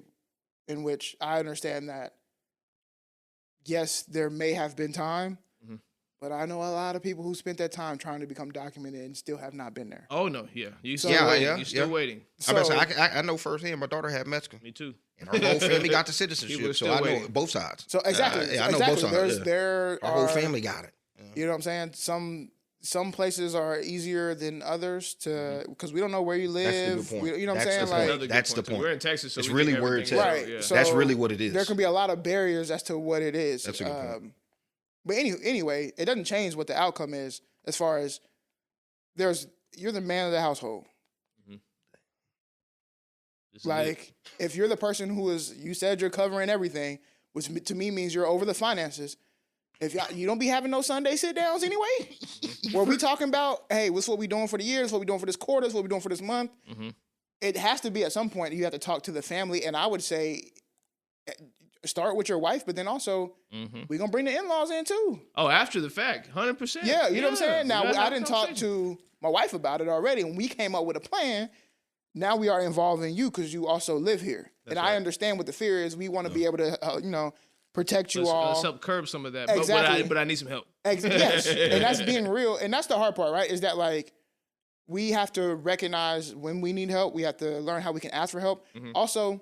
in which I understand that, yes, there may have been time, but I know a lot of people who spent that time trying to become documented and still have not been there. Oh, no, yeah. You're still waiting. So, I know firsthand my daughter had Mexican. Me too. And our whole family got the citizenship, so I know both sides. So, exactly. I know both sides. Our whole family got it. You know what I'm saying? Some places are easier than others because we don't know where you live. That's the good point. You know what I'm saying? That's the point. We're in Texas, so it's really where it's at. Right. Yeah. So that's really what it is. There can be a lot of barriers as to what it is. That's a good point. But anyway, it doesn't change what the outcome is as far as you're the man of the household. If you're the person you said you're covering everything, which to me means you're over the finances. If you don't be having no Sunday sit downs anyway, where we talking about, hey, what's what we doing for the year? What's what we doing for this quarter? What's what we doing for this month? It has to be at some point you have to talk to the family, and I would say start with your wife, but then also we're gonna bring the in-laws in too. Oh, after the fact, 100%. Yeah, you know what I'm saying. Now I didn't talk to my wife about it already, and we came up with a plan. Now we are involving you because you also live here, and I understand what the fear is. We want to be able to, protect you all. Let's help curb some of that. Exactly. But I need some help. Yes, and that's being real, and that's the hard part, right? Is that we have to recognize when we need help. We have to learn how we can ask for help. Also,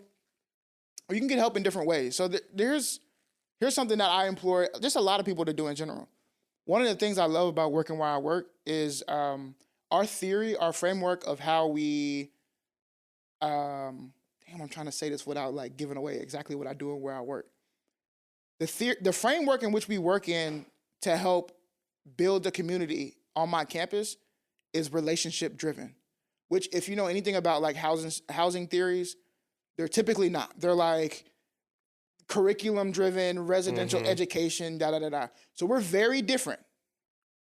you can get help in different ways. So here's something that I implore just a lot of people to do in general. One of the things I love about working where I work is our theory, our framework of how we. I'm trying to say this without like giving away exactly what I do and where I work. The framework in which we work in to help build the community on my campus is relationship driven, which if you know anything about like housing theories, they're typically not. They're like curriculum driven, residential education, So we're very different.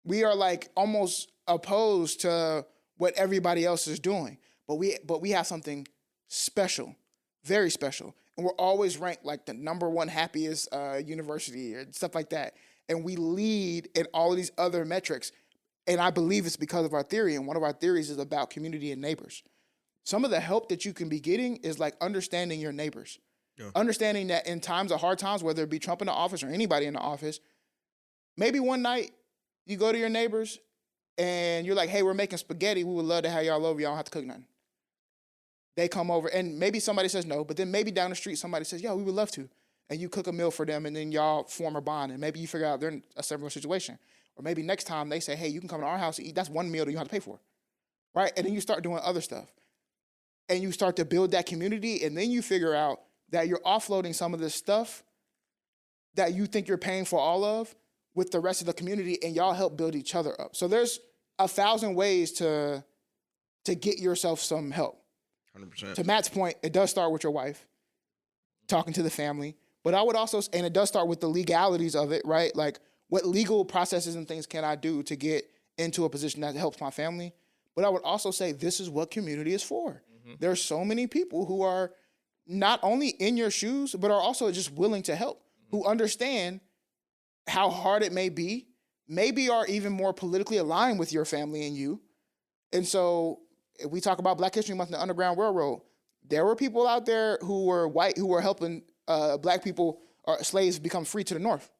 We are like almost opposed to what everybody else is doing, but we have something special, very special. And we're always ranked like the #1 happiest university or stuff like that. And we lead in all of these other metrics. And I believe it's because of our theory. And one of our theories is about community and neighbors. Some of the help that you can be getting is like understanding your neighbors. Yeah. Understanding that in times of hard times, whether it be Trump in the office or anybody in the office, maybe one night you go to your neighbors and you're like, hey, we're making spaghetti. We would love to have y'all over. Y'all don't have to cook nothing. They come over and maybe somebody says no, but then maybe down the street somebody says, yeah, we would love to. And you cook a meal for them and then y'all form a bond and maybe you figure out they're in a similar situation. Or maybe next time they say, hey, you can come to our house and eat. That's one meal that you don't have to pay for, right? And then you start doing other stuff. And you start to build that community and then you figure out that you're offloading some of this stuff that you think you're paying for all of with the rest of the community and y'all help build each other up. So there's 1,000 ways to get yourself some help. 100%. To Matt's point, it does start with your wife, talking to the family. But I would also, and it does start with the legalities of it, right? Like what legal processes and things can I do to get into a position that helps my family? But I would also say this is what community is for. Mm-hmm. There are so many people who are not only in your shoes, but are also just willing to help, who understand how hard it may be, maybe are even more politically aligned with your family and you. And so if we talk about Black History Month and the Underground Railroad, there were people out there who were white who were helping Black people or slaves become free to the North.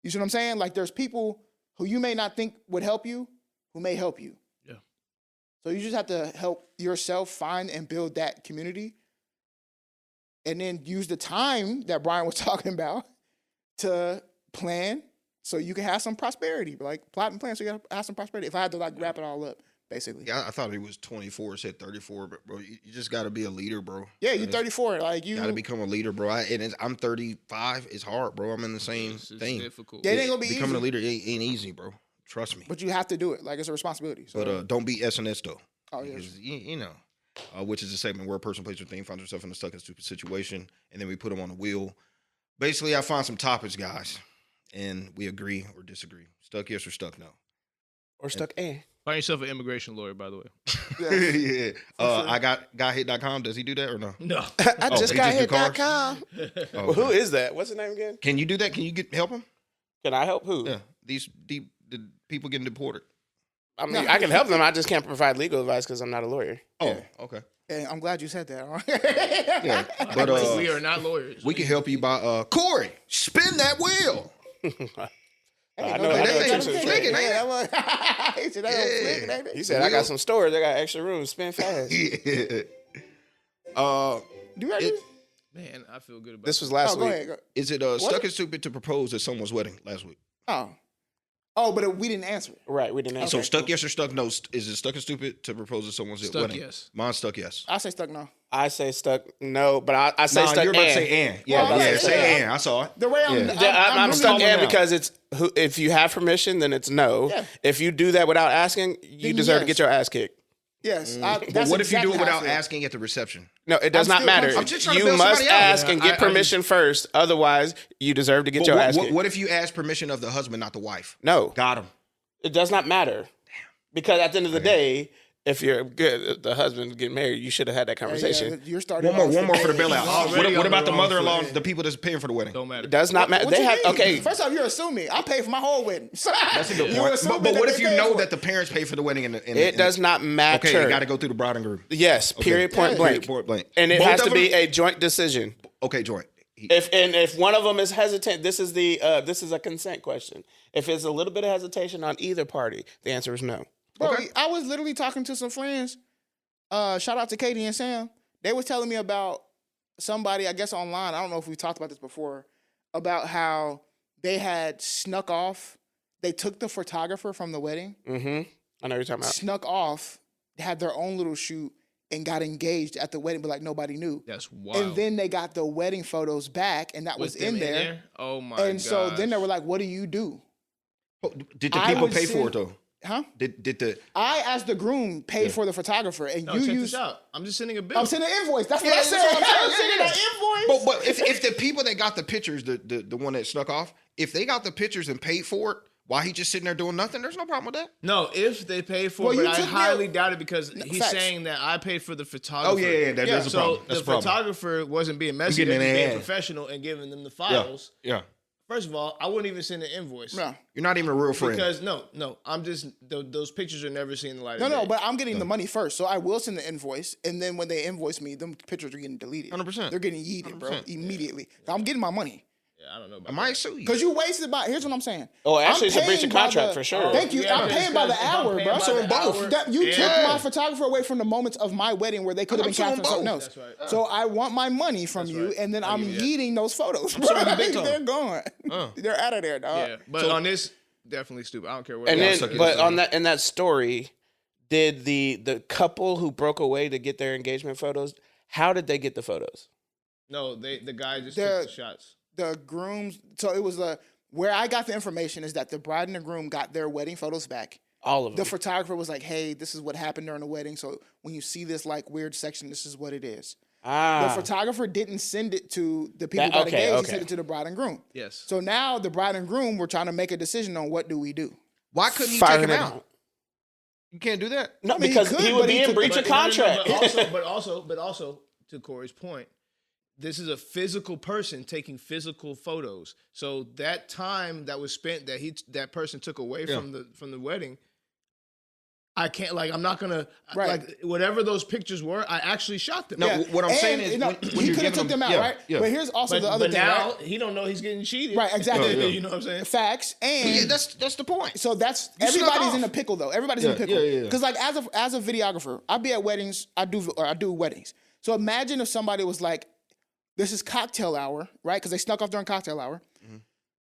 You see what I'm saying? Like there's people who you may not think would help you who may help you. Yeah. So you just have to help yourself find and build that community and then use the time that Brian was talking about to plan so you can have some prosperity. Like plot and plan so you can have some prosperity. If I had to like wrap it all up. Basically. Yeah, I thought he was 24, said 34, but bro, you just got to be a leader, bro. Yeah, you're 34. Like you got to become a leader, bro. I'm 35. It's hard, bro. I'm in the same thing. Difficult. Yeah, it ain't gonna be becoming easy. a leader ain't easy, bro. Trust me. But you have to do it. Like it's a responsibility. So. But don't be SNS though. Oh yeah. You know, which is a segment where a person, place, or thing finds herself in a stuck and stupid situation, and then we put them on the wheel. Basically, I find some topics, guys, and we agree or disagree. Stuck yes or stuck no. Or stuck A. Find yourself an immigration lawyer, by the way. Yeah. I got GuyHit.com. Does he do that or no? No. I just got hit.com. Oh, who is that? What's the name again? Can you do that? Can you help him? Can I help who? Yeah. The people getting deported. I mean, I can help them. I just can't provide legal advice because I'm not a lawyer. Oh, yeah. Okay. And I'm glad you said that. Yeah. But we are not lawyers. We can help you by Cori, spin that wheel. I know tricks and tricks. He said, I got some storage. I got extra room. Spin fast. Yeah. Man, I feel good about this. Was last week. Go ahead. Is it stuck and stupid to propose at someone's wedding last week? But we didn't answer it. Right, we didn't answer. So stuck yes or stuck no? Is it stuck and stupid to propose at someone's wedding? Yes. Mine's stuck yes. I say stuck no. I say stuck no, but I say stuck. You're about to say and. Yeah, say and. I saw it. The way I'm stuck and because it's if you have permission, then it's no. Yeah. If you do that without asking, you deserve to get your ass kicked. Yes. But what if you do it without asking at the reception? No, it does not matter. You must ask and get permission first. Otherwise, you deserve to get your ass kicked. What if you ask permission of the husband, not the wife? No. Got him. It does not matter. Damn. Because at the end of the day, if you're good, the husband getting married, you should have had that conversation. You're starting one more for the bailout. What about the mother-in-law, the people that's paying for the wedding? Don't matter. It does not matter. They have okay. First off, you're assuming I pay for my whole wedding. That's a good point. But what if you know that the parents pay for the wedding? It does not matter. Okay, you got to go through the bride and groom. Yes. Period. Point blank. And it has to be a joint decision. Okay, joint. If one of them is hesitant, this is a consent question. If it's a little bit of hesitation on either party, the answer is no. Bro, I was literally talking to some friends. Shout out to Katie and Sam. They was telling me about somebody, I guess online, I don't know if we've talked about this before, about how they had snuck off. They took the photographer from the wedding. Mm-hmm. I know what you're talking about. Snuck off, had their own little shoot, and got engaged at the wedding, but like nobody knew. That's wild. And then they got the wedding photos back, and that was in there. Oh my! And so then they were like, "What do you do?" Did the people pay for it though? Huh? Did I, as the groom, paid for the photographer, and no, you check use. this out. I'm just sending a bill. I'm sending an invoice. That's what I said. I'm sending an invoice. But if the people that got the pictures, the one that snuck off, if they got the pictures and paid for it, while he just sitting there doing nothing, there's no problem with that. No, if they paid for it, but I highly doubt it because he's saying that I paid for the photographer. Oh yeah, that's a problem. So the photographer wasn't being messy, he was being professional and giving them the files. Yeah. First of all, I wouldn't even send an invoice. No. You're not even a real friend. Because no, I'm just those pictures are never seeing the light of day. No, but I'm getting the money first, so I will send the invoice, and then when they invoice me, them pictures are getting deleted. 100%. They're getting yeeted, bro, immediately. I'm getting my money. Yeah, I don't know about I might sue you. Because you wasted by. Here's what I'm saying. Oh, actually, it's a breach of contract for sure. Thank you. I'm paying by the hour, bro. So in both. You took my photographer away from the moments of my wedding where they could have been capturing something else. That's right. So I want my money from you, and then I'm yeeting those photos, bro. They're gone. They're out of there, dog. Yeah, but on this, definitely stupid. I don't care what. And then, but on that in that story, did the couple who broke away to get their engagement photos? How did they get the photos? No, the guy just took the shots. The grooms. So it was where I got the information is that the bride and the groom got their wedding photos back. All of them. The photographer was like, "Hey, this is what happened during the wedding. So when you see this like weird section, this is what it is." The photographer didn't send it to the people that engaged. He sent it to the bride and groom. Yes. So now the bride and groom were trying to make a decision on what do we do. Why couldn't he take him out? You can't do that. No, because he would be in breach of contract. But also, to Corey's point, this is a physical person taking physical photos. So that time that was spent that person took away from the wedding, I can't I'm not gonna like whatever those pictures were. I actually shot them. No, what I'm saying is when he could have took them out, right? Yeah. But here's also the other thing. But now he don't know he's getting cheated. Right, exactly. You know what I'm saying? Facts. And that's the point. So everybody's in a pickle though. Everybody's in a pickle. Because like as a videographer, I be at weddings. I do weddings. So imagine if somebody was like, this is cocktail hour, right? Because they snuck off during cocktail hour. Mm-hmm.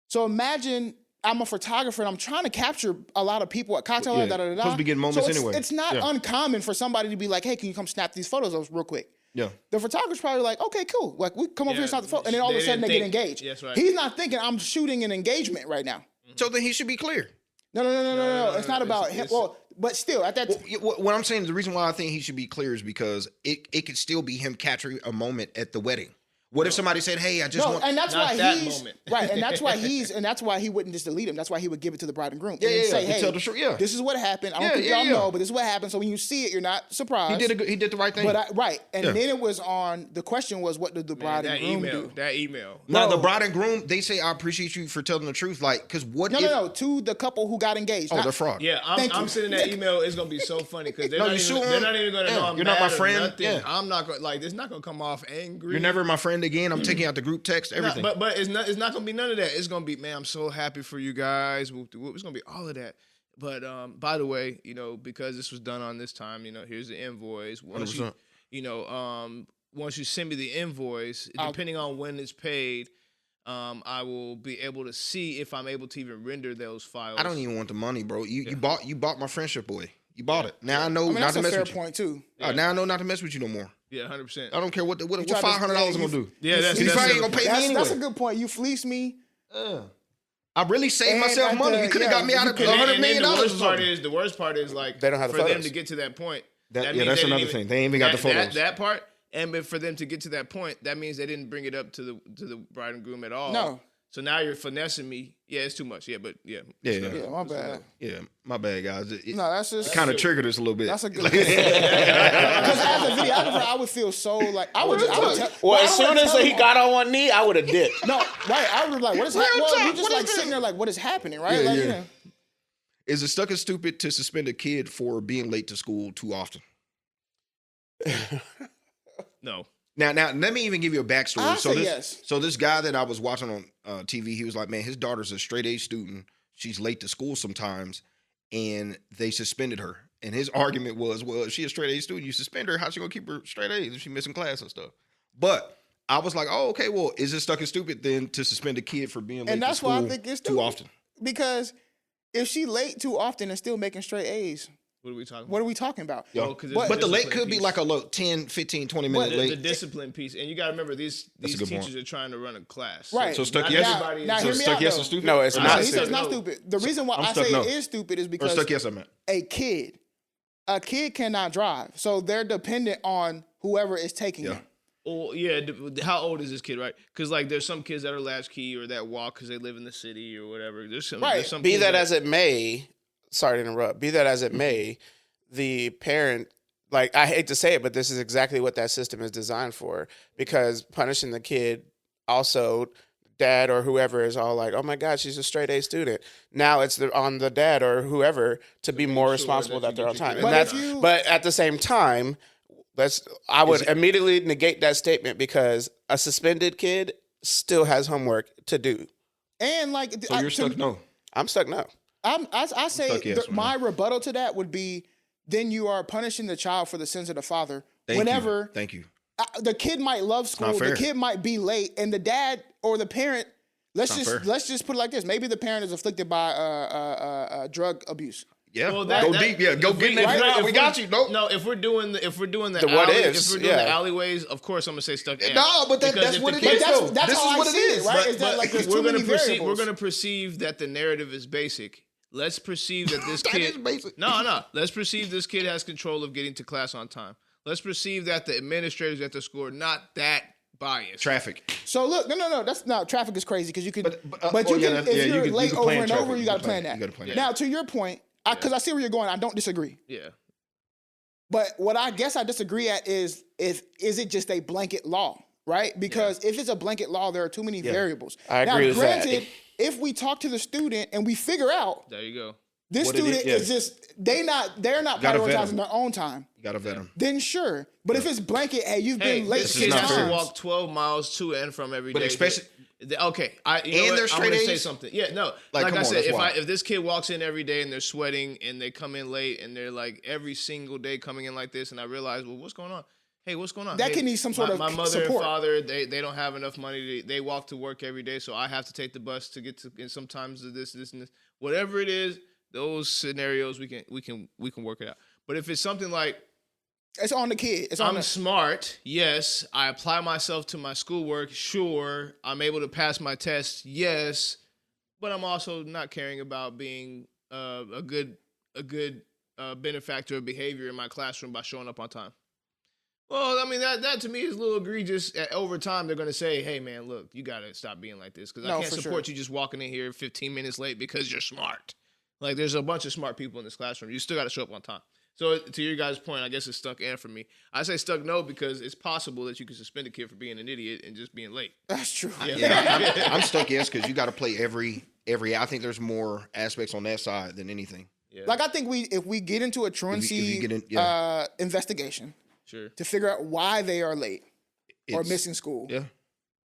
So imagine I'm a photographer and I'm trying to capture a lot of people at cocktail hour. Supposed to be getting moments anyway. It's not uncommon for somebody to be like, hey, can you come snap these photos up real quick? Yeah. The photographer's probably like, okay, cool. Like we come over here and snap the photo, and then all of a sudden they get engaged. Yes, right. He's not thinking I'm shooting an engagement right now. Mm-hmm. So then he should be clear. No. It's not about him. Well, but still, at that. What I'm saying, the reason why I think he should be clear is because it could still be him capturing a moment at the wedding. What if somebody said, "Hey, I just want," and that's why he's right, and that's why he wouldn't just delete him. That's why he would give it to the bride and groom. And say, "Hey, this is what happened. I don't think y'all know, but this is what happened." So when you see it, you're not surprised. He did the right thing. But then it was on. The question was, what did the bride and groom do? That email. Now the bride and groom, they say, "I appreciate you for telling the truth." Like, because what? No, to the couple who got engaged. Oh, they're fraud. Yeah, I'm sending that email. It's gonna be so funny because they're not even gonna know I'm You're not my friend. I'm not gonna it's not gonna come off angry. You're never my friend again. I'm taking out the group text, everything. But it's not gonna be none of that. It's gonna be, man, I'm so happy for you guys. It's gonna be all of that. But by the way, because this was done on this time, here's the invoice. Once you send me the invoice, depending on when it's paid, I will be able to see if I'm able to even render those files. I don't even want the money, bro. You bought my friendship away. You bought it. Now I know not to mess with you. That's a fair point too. Now I know not to mess with you no more. Yeah, 100%. I don't care what $500 is gonna do. Yeah, that's probably ain't gonna pay me anyway. That's a good point. You fleeced me. I really saved myself money. You could have got me out of $100 million. The worst part is like they don't have the for photos. them to get to that point. That's another thing. They ain't even got the photos. That part, and for them to get to that point, that means they didn't bring it up to the bride and groom at all. No. So now you're finessing me. Yeah, it's too much. Yeah, but yeah. My bad. Yeah, my bad, guys. That's just kind of triggered us a little bit. That's a good. Because as a videographer, I would feel so like I would tell. Well, as soon as he got on one knee, I would have dipped. No, right. I was like, what is happening? Well, you're just like sitting there like, what is happening, right? Yeah. Is it stuck as stupid to suspend a kid for being late to school too often? No. Now, let me even give you a backstory. Yes. So this guy that I was watching on TV, he was like, man, his daughter's a straight A student. She's late to school sometimes, and they suspended her. And his argument was, well, if she's a straight A student, you suspend her. How's she gonna keep her straight A's if she's missing class and stuff? But I was like, oh, okay, well, is it stuck as stupid then to suspend a kid for being late to school why I think it's too often? Because if she late too often and still making straight A's, What are we talking about? What are we talking about? Yo, but the late could be like a 10, 15, 20 minute late. The discipline piece. And you got to remember, these teachers are trying to run a class. Right. So Stuck yes? Now hear me out, yes though. is stupid? No, it's not. He says not stupid. The reason why I say it is stupid is because Stuck yes, I meant. a kid cannot drive. So they're dependent on whoever is taking them. Oh, yeah. How old is this kid, right? Because, like, there's some kids that are latchkey or that walk because they live in the city or whatever. There's some Be that as it may, sorry to interrupt, be that as it may, the parent, like, I hate to say it, but this is exactly what that system is designed for, because punishing the kid also, dad or whoever is all like, oh my God, she's a straight A student. Now it's on the dad or whoever to be more responsible that they're on time. And but at the same time, I would immediately negate that statement because a suspended kid still has homework to do. And like, so you're stuck no. I'm stuck no. I say stuck yes, my rebuttal to that would be, then you are punishing the child for the sins of the father. Thank you. The kid might love school, the kid might be late, and the dad or the parent, let's just put it like this. Maybe the parent is afflicted by drug abuse. Yeah, well, go deep. Yeah, go get that. Right? We got you. Nope. No, if we're doing the alleyways, of course I'm gonna say stuck. No, but that's what it is. That's how I see it, right? Is that like there's too many variables? We're gonna perceive that the narrative is basic. Let's perceive that this kid. No. Let's perceive this kid has control of getting to class on time. Let's perceive that the administrators at the school are not that biased. Traffic. So look, no. That's not traffic is crazy because you could, but you can if you're late over and over, you got to plan that. Now to your point, because I see where you're going, I don't disagree. Yeah. But what I guess I disagree at is it just a blanket law, right? Because if it's a blanket law, there are too many variables. I agree with that. Granted, if we talk to the student and we figure out there you go. This student is just they're not prioritizing their own time. You gotta vet them. Then sure, but if it's blanket, hey, you've been late. This kid has to walk 12 miles to and from every day. But especially okay, they're straight I'm gonna A's? say something. Yeah, no, like I said, if this kid walks in every day and they're sweating and they come in late and they're like every single day coming in like this, and I realize, well, what's going on? Hey, what's going on? That can need some sort of my mother support. And father, they don't have enough money. They walk to work every day, so I have to take the bus to get to. And sometimes this, and this, whatever it is, those scenarios we can work it out. But if it's something like it's on the kid. I'm smart. Yes, I apply myself to my schoolwork. Sure, I'm able to pass my tests. Yes, but I'm also not caring about being a good benefactor of behavior in my classroom by showing up on time. Well, I mean, that to me is a little egregious. Over time, they're going to say, hey, man, look, you got to stop being like this because I can't support you just walking in here 15 minutes late because you're smart. Like, there's a bunch of smart people in this classroom. You still got to show up on time. So, to your guys' point, I guess it's stuck and for me. I say stuck no because it's possible that you can suspend a kid for being an idiot and just being late. That's true. Yeah, I'm stuck yes because you got to play every. I think there's more aspects on that side than anything. Yeah. Like, I think if we get into a truancy investigation. Sure. To figure out why they are late or missing school. Yeah.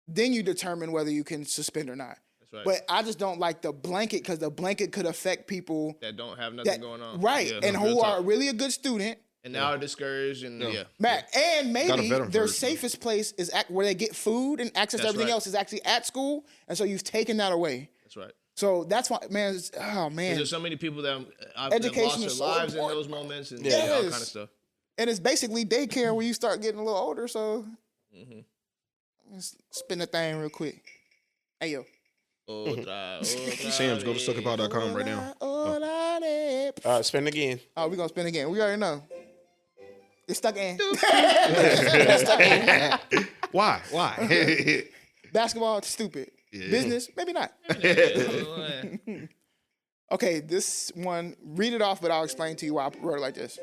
Then you determine whether you can suspend or not. That's right. But I just don't like the blanket because the blanket could affect people that don't have nothing going on. Right. Yeah, and who are really a good student. And now are discouraged and Matt, and maybe their safest place is where they get food and access to everything else is actually at school. And so you've taken that away. That's right. So that's why, man. There's so many people that have lost their lives in those moments and all kind of stuff. And it's basically daycare when you start getting a little older. So let's spin the thing real quick. Hey, yo. Sam's, go to StuckyPod.com right now. Spin again. Oh, we're going to spin again. We already know. It's stuck in. Why? Basketball, stupid. Yeah. Business, maybe not. Okay, this one, read it off, but I'll explain to you why I wrote it like this.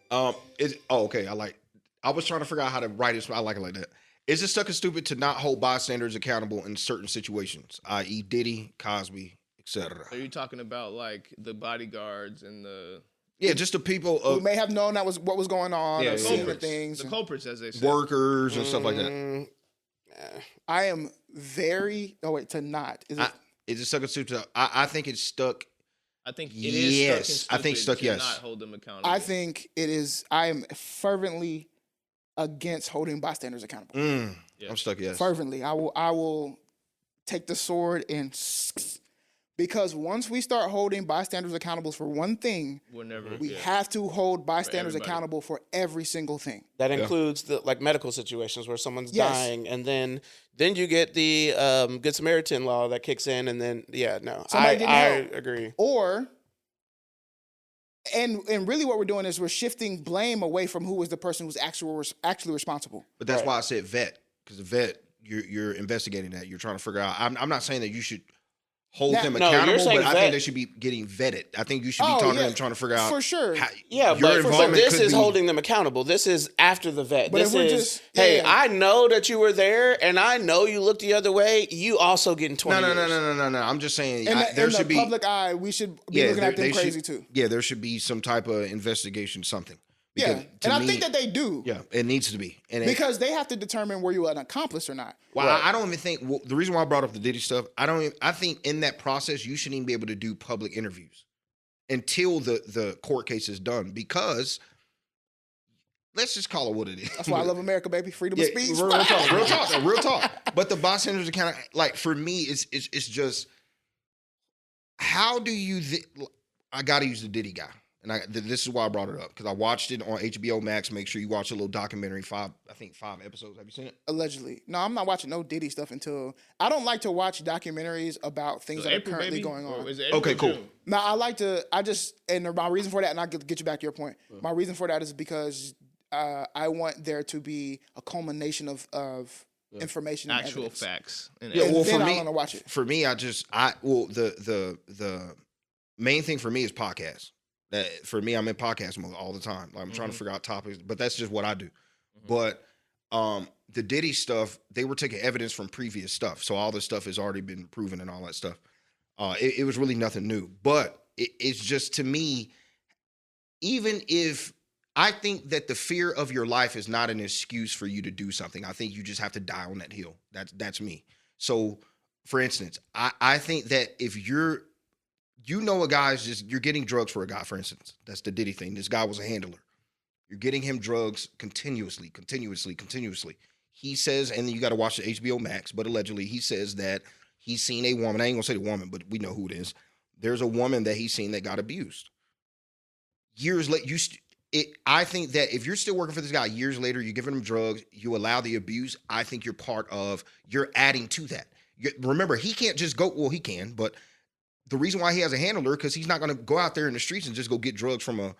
Okay. I was trying to figure out how to write it, so I like it like that. Is it stuck and stupid to not hold bystanders accountable in certain situations, i.e., Diddy, Cosby, etc.? Are you talking about like the bodyguards and the just the people who may have known what was going on, or seen the things, the culprits, as they say, workers and stuff like that? I am very to not. Is it stuck and stupid? I think it's stuck. I think it is stuck. I think stuck. Yes. Not hold them accountable. I think it is. I am fervently against holding bystanders accountable. I'm stuck. Yes. Fervently, I will take the sword and Because once we start holding bystanders accountable for one thing, we have to hold bystanders accountable for every single thing. That includes the medical situations where someone's dying, and then you get the Good Samaritan law that kicks in, and then I agree. And really what we're doing is we're shifting blame away from who was the person who's actually responsible. But that's why I said vet, because the vet, you're investigating that. You're trying to figure out. I'm not saying that you should hold them accountable, but I think they should be getting vetted. I think you should be talking to them, trying to figure out. For sure. But this is holding them accountable. This is after the vet. But this is, I know that you were there, and I know you looked the other way. You also getting 20 years. No. I'm just saying there should be public eye. We should be looking at them crazy too. Yeah, there should be some type of investigation, something. Because and I think that they do. Yeah, it needs to be. Because they have to determine were you an accomplice or not. Well, I don't even think the reason why I brought up the Diddy stuff, I think in that process you shouldn't even be able to do public interviews until the court case is done, because let's just call it what it is. That's why I love America, baby. Freedom of speech. Real talk. But the bystanders are kind of for me, it's just how do you? I got to use the Diddy guy. And this is why I brought it up, because I watched it on HBO Max. Make sure you watch a little documentary, 5 episodes. Have you seen it? Allegedly. No, I'm not watching no Diddy stuff until... I don't like to watch documentaries about things that are currently going on. Okay, cool. No, I like to... And my reason for that, and I'll get you back to your point. My reason for that is because I want there to be a culmination of information, actual and facts. And then I want to watch it. For me, the main thing for me is podcasts. For me, I'm in podcast mode all the time. Like, I'm trying to figure out topics, but that's just what I do. But the Diddy stuff, they were taking evidence from previous stuff, so all this stuff has already been proven and all that stuff. It was really nothing new, but it's just, to me, even if I think that the fear of your life is not an excuse for you to do something, I think you just have to die on that hill. That's me. So, for instance, I think that if you're a guy's you're getting drugs for a guy, for instance. That's the Diddy thing. This guy was a handler. You're getting him drugs continuously. He says, and then you got to watch the HBO Max, but allegedly he says that he's seen a woman. I ain't going to say the woman, but we know who it is. There's a woman that he's seen that got abused. Years later, I think that if you're still working for this guy years later, you're giving him drugs, you allow the abuse, I think you're adding to that. Remember, he can't just go, well, he can, but the reason why he has a handler, because he's not going to go out there in the streets and just go get drugs from a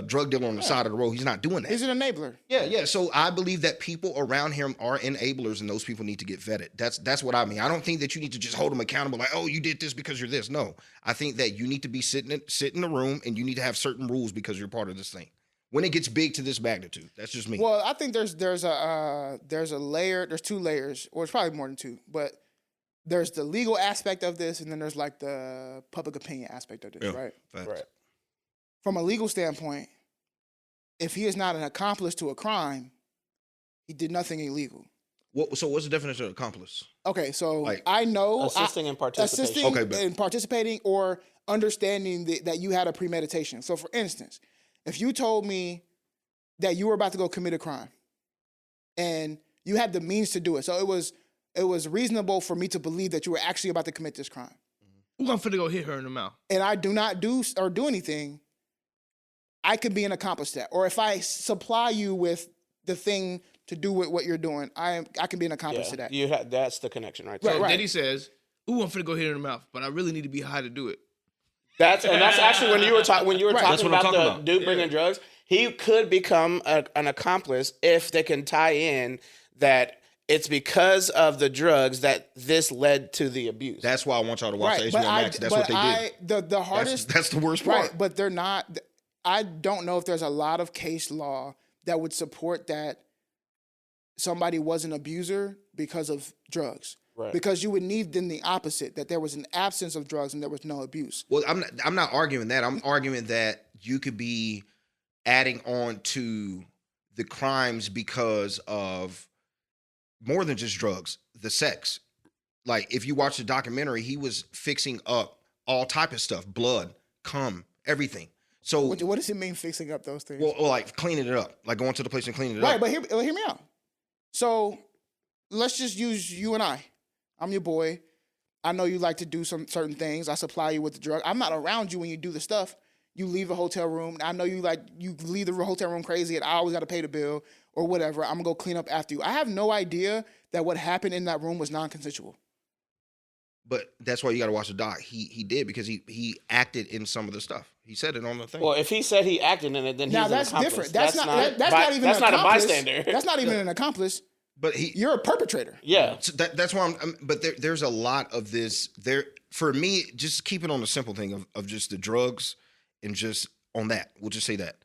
drug dealer on the side of the road. He's not doing that. He's an enabler. Yeah. So I believe that people around him are enablers, and those people need to get vetted. That's what I mean. I don't think that you need to just hold them accountable like, oh, you did this because you're this. No, I think that you need to be sit in the room, and you need to have certain rules because you're part of this thing. When it gets big to this magnitude, that's just me. Well, I think there's a layer. There's 2 layers, or it's probably more than 2, but there's the legal aspect of this, and then there's like the public opinion aspect of this, right? Right. From a legal standpoint, if he is not an accomplice to a crime, he did nothing illegal. So what's the definition of accomplice? Okay, so I know assisting and participating. And participating or understanding that you had a premeditation. So for instance, if you told me that you were about to go commit a crime and you had the means to do it, so it was reasonable for me to believe that you were actually about to commit this crime. Ooh, I'm finna go hit her in the mouth. And I do not do anything, I could be an accomplice to that. Or if I supply you with the thing to do with what you're doing, I can be an accomplice to that. That's the connection right there. So Diddy says, ooh, I'm finna go hit her in the mouth, but I really need to be high to do it. That's actually when you were talking about the dude bringing drugs, he could become an accomplice if they can tie in that it's because of the drugs that this led to the abuse. That's why I want y'all to watch HBO Max. That's what they did. The hardest... That's the worst part. Right, but they're not... I don't know if there's a lot of case law that would support that somebody was an abuser because of drugs. Right. Because you would need then the opposite, that there was an absence of drugs and there was no abuse. Well, I'm not arguing that. I'm arguing that you could be adding on to the crimes because of more than just drugs, the sex. Like, if you watch the documentary, he was fixing up all type of stuff, blood, cum, everything. So what does it mean, fixing up those things? Well, like cleaning it up, like going to the place and cleaning it up. Right, but hear me out. So let's just use you and I. I'm your boy. I know you like to do some certain things. I supply you with the drug. I'm not around you when you do the stuff. You leave a hotel room. I know you leave the hotel room crazy and I always got to pay the bill or whatever. I'm going to go clean up after you. I have no idea that what happened in that room was non-consensual. But that's why you got to watch the doc. He did because he acted in some of the stuff. He said it on the thing. Well, if he said he acted in it, then he's an accomplice. Different. That's not even that's an not a accomplice. bystander. That's not even an accomplice. But you're a perpetrator. Yeah. So that's why but there's a lot of this there for me. Just keep it on the simple thing of just the drugs and just on that. We'll just say that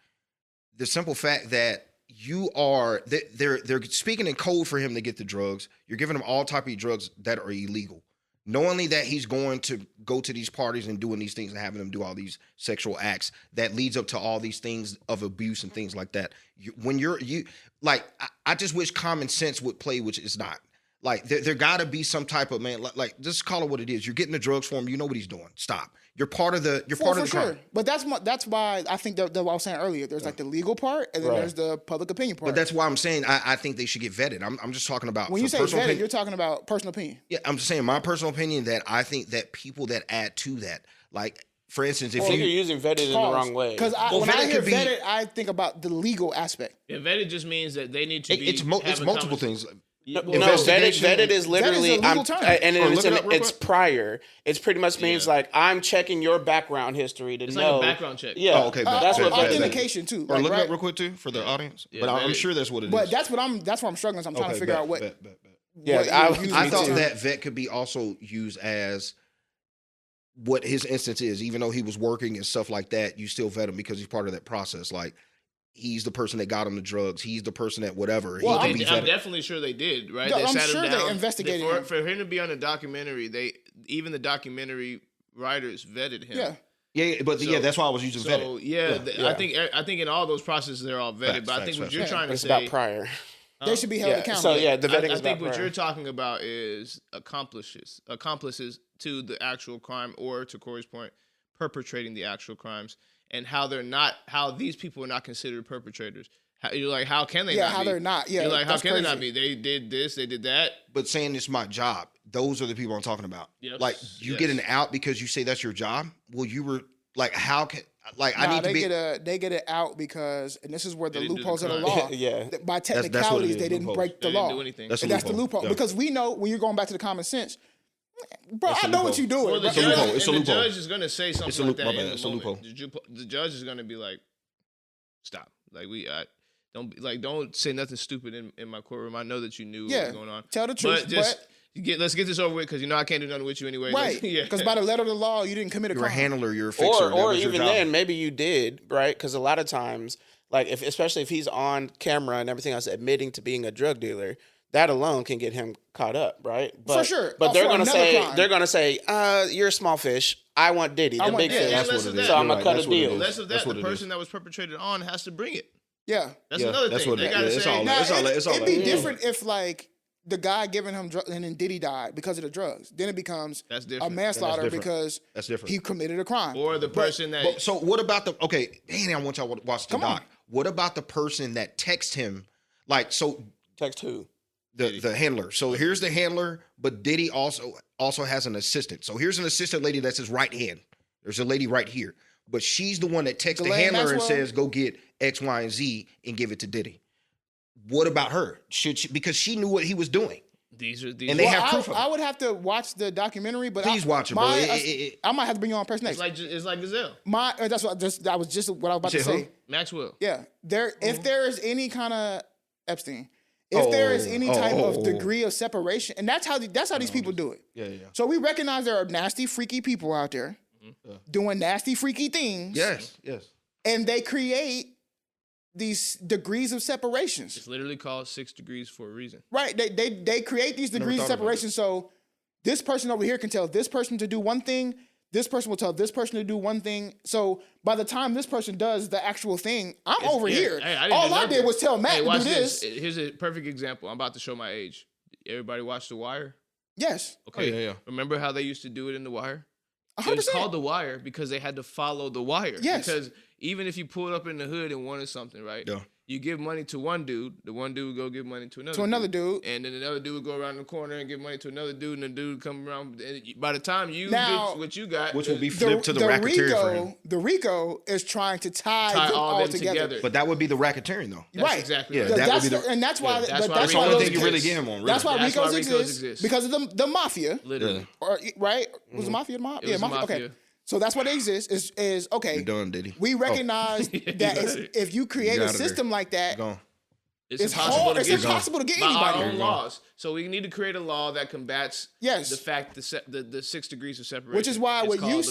the simple fact that they're speaking in code for him to get the drugs. You're giving him all type of drugs that are illegal, knowingly that he's going to go to these parties and doing these things and having them do all these sexual acts that leads up to all these things of abuse and things like that. I just wish common sense would play, which is not. Like there got to be some type of like just call it what it is. You're getting the drugs for him. You know what he's doing. Stop. You're part of the. You're part of the crime. But that's why I think that what I was saying earlier. There's like the legal part, and then there's the public opinion part. But that's why I'm saying I think they should get vetted. I'm just talking about when you say vetted, you're talking about personal opinion. Yeah, I'm just saying my personal opinion that I think that people that add to that, like for instance, if you're using vetted in the wrong way. Because when I hear vetted, I think about the legal aspect. Yeah, vetted just means that they need to be. It's multiple things. No, vetted is literally, it's prior. It's pretty much means like I'm checking your background history to know. Like a background check. Yeah. Oh, okay. That's what authentication too. Or look it up real quick too for the audience. Yeah, but I'm sure that's what it is. But that's what I'm struggling. So I'm trying to figure out what. Yeah, I thought that vet could be also used as what his instance is, even though he was working and stuff like that. You still vet him because he's part of that process. Like. He's the person that got him the drugs. He's the person that whatever. Well, I'm definitely sure they did, right? I'm sure they investigated him. For him to be on a documentary, even the documentary writers vetted him. Yeah, but that's why I was using vetted. I think in all those processes they're all vetted. But I think what you're trying to say about prior. They should be held accountable. So the vetting is about I think what you're talking about is accomplices to the actual crime, or to Cori's point, perpetrating the actual crimes. And how these people are not considered perpetrators. You're like, how can they not be? Yeah, how they're not. Yeah, you're like, how can they not be? They did this, they did that. But saying it's my job, those are the people I'm talking about. Yep. Like, you get an out because you say that's your job? Well, you were, like, how can, like, I need to be. They get it out because, and this is where the loopholes of the law. By technicalities, that's they didn't break the law. Didn't do anything. That's the loophole. Yeah. Because we know, when you're going back to the common sense, bro, I know what you're doing. Well, it's a loophole. It's a loophole. The judge is going to say something like that. It's a loophole. The judge is going to be like, stop. Like, don't say nothing stupid in my courtroom. I know that you knew what was going on. Tell the truth. Let's get this over with, because I can't do nothing with you anyway. Right. Because by the letter of the law, you didn't commit a crime. You're a handler. You're a fixer. Or even then, maybe you did, right? Because a lot of times, like, especially if he's on camera and everything else, admitting to being a drug dealer, that alone can get him caught up, right? But, for sure. But they're gonna say, you're a small fish. I want Diddy, the big fish. That's what it is. So I'm gonna cut a deal. Less of that, the person that was perpetrated on has to bring it. Yeah, that's another thing. That's what they gotta say. It'd be different if like the guy giving him drugs and then Diddy died because of the drugs. Then it becomes a manslaughter because he committed a crime. Or the person that. So what about the? Okay, I want y'all to watch the doc. What about the person that texts him? Like, so text who? The handler. So here's the handler, but Diddy also has an assistant. So here's an assistant lady that's his right hand. There's a lady right here, but she's the one that texts the handler and says, "Go get X, Y, and Z and give it to Diddy." What about her? Should she, because she knew what he was doing? These and they have proof of it. I would have to watch the documentary, but please watch it, bro. I might have to bring you on person next. It's like Gazelle. That was just what I was about to say. Maxwell. Yeah, if there is any kind of Epstein. If there is any type of degree of separation, and that's how these people do it. Yeah. So we recognize there are nasty, freaky people out there doing nasty, freaky things. Yes. And they create these degrees of separations. It's literally called 6 degrees for a reason. Right. They create these degrees of separation. So this person over here can tell this person to do one thing. This person will tell this person to do one thing. So by the time this person does the actual thing, I'm over here. All I did was tell Matt to do this. Here's a perfect example. I'm about to show my age. Everybody watch The Wire? Yes. Okay. Yeah. Remember how they used to do it in The Wire? 100%. It was called The Wire because they had to follow The Wire. Yes. Because even if you pulled up in the hood and wanted something, right? Yeah. you give money to one dude, the one dude would go give money to another dude. And then another dude would go around the corner and give money to another dude, and the dude come around. And by the time you get what you got, which will be flipped to the racketeering for him. The RICO is trying to tie them all together. But that would be the racketeering, though. Right. Exactly. Yeah, that would be and that's why. That's the only thing you really get him on. Really. That's why RICOs exist. Because of the mafia. Literally. Or, right? Was the mafia? Yeah, mafia. Okay. So that's what they exist. Is okay. You're done, Diddy. We recognize that if you create a system like that, it's impossible to get anybody. Our own laws. So we need to create a law that combats the fact the 6 degrees of separation. Which is why what you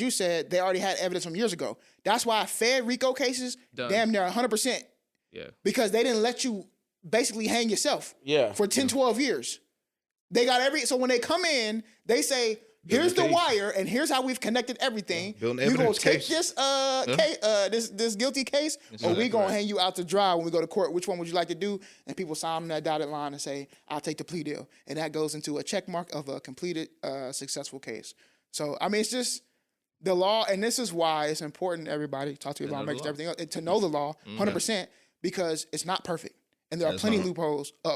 said they already had evidence from years ago. That's why Fed RICO cases damn near 100%. Yeah. Because they didn't let you basically hang yourself. Yeah. For 10, 12 years. They got so when they come in, they say, here's the wire, and here's how we've connected everything. You gonna take this this guilty case, or we gonna hang you out to dry when we go to court? Which one would you like to do? And people sign on that dotted line and say, "I'll take the plea deal," and that goes into a check mark of a completed, successful case. So I mean, it's just the law, and this is why it's important. Everybody talk to your lawmakers, everything else, to know the law 100% because it's not perfect. And there are plenty of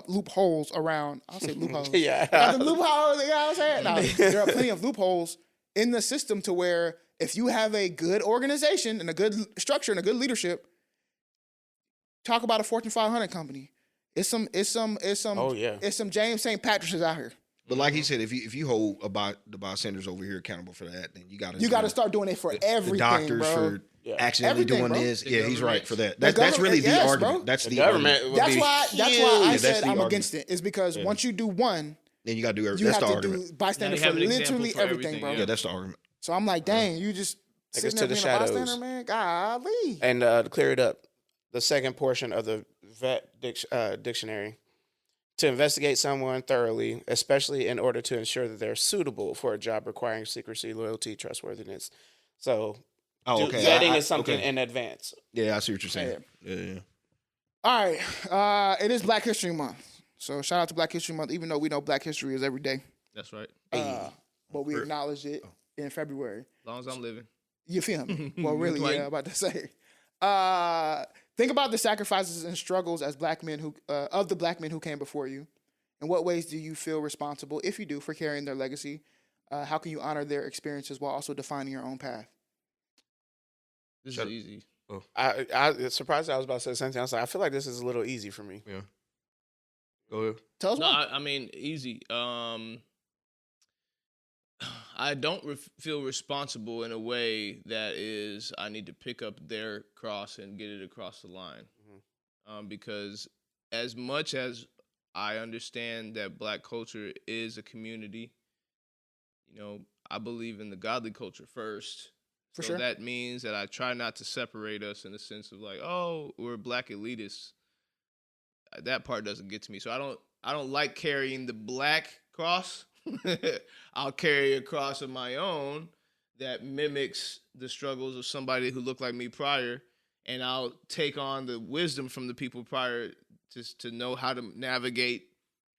loopholes around. I'll say loopholes. Yeah. The loopholes, you know what I'm saying? No, there are plenty of loopholes in the system to where if you have a good organization and a good structure and a good leadership, talk about a Fortune 500 company. It's some James St. Patrick's out here. But like he said, if you hold the bystanders over here accountable for that, then you got to start doing it for everything, the doctors bro. for accidentally doing this. Yeah, he's right for that. That's really the argument. Bro. That's the government. That's why I said I'm against it. Is because once you do one, then you got to do everything. That's the argument. You have to do bystanders for literally everything, bro. Yeah, that's the argument. So I'm like, dang, you just sitting there being a bystander, man. Golly. And to clear it up, the second portion of the vet dictionary. To investigate someone thoroughly, especially in order to ensure that they're suitable for a job requiring secrecy, loyalty, trustworthiness. So, vetting is something in advance. Yeah, I see what you're saying. Yeah. All right. It is Black History Month. So, shout out to Black History Month, even though we know Black History is every day. That's right. But we acknowledge it in February. As long as I'm living. You feel me? Well, really, I'm about to say. Think about the sacrifices and struggles as black men of the black men who came before you. In what ways do you feel responsible, if you do, for carrying their legacy? How can you honor their experiences while also defining your own path? This is easy. Oh. I surprised I was about to say something else. I feel like this is a little easy for me. Yeah. Go ahead. Tell us why. I mean, easy. I don't feel responsible in a way that is I need to pick up their cross and get it across the line. Because as much as I understand that Black culture is a community, I believe in the godly culture first. For sure. That means that I try not to separate us in the sense of like, oh, we're Black elitists. That part doesn't get to me. So I don't like carrying the Black cross. I'll carry a cross of my own that mimics the struggles of somebody who looked like me prior, and I'll take on the wisdom from the people prior to know how to navigate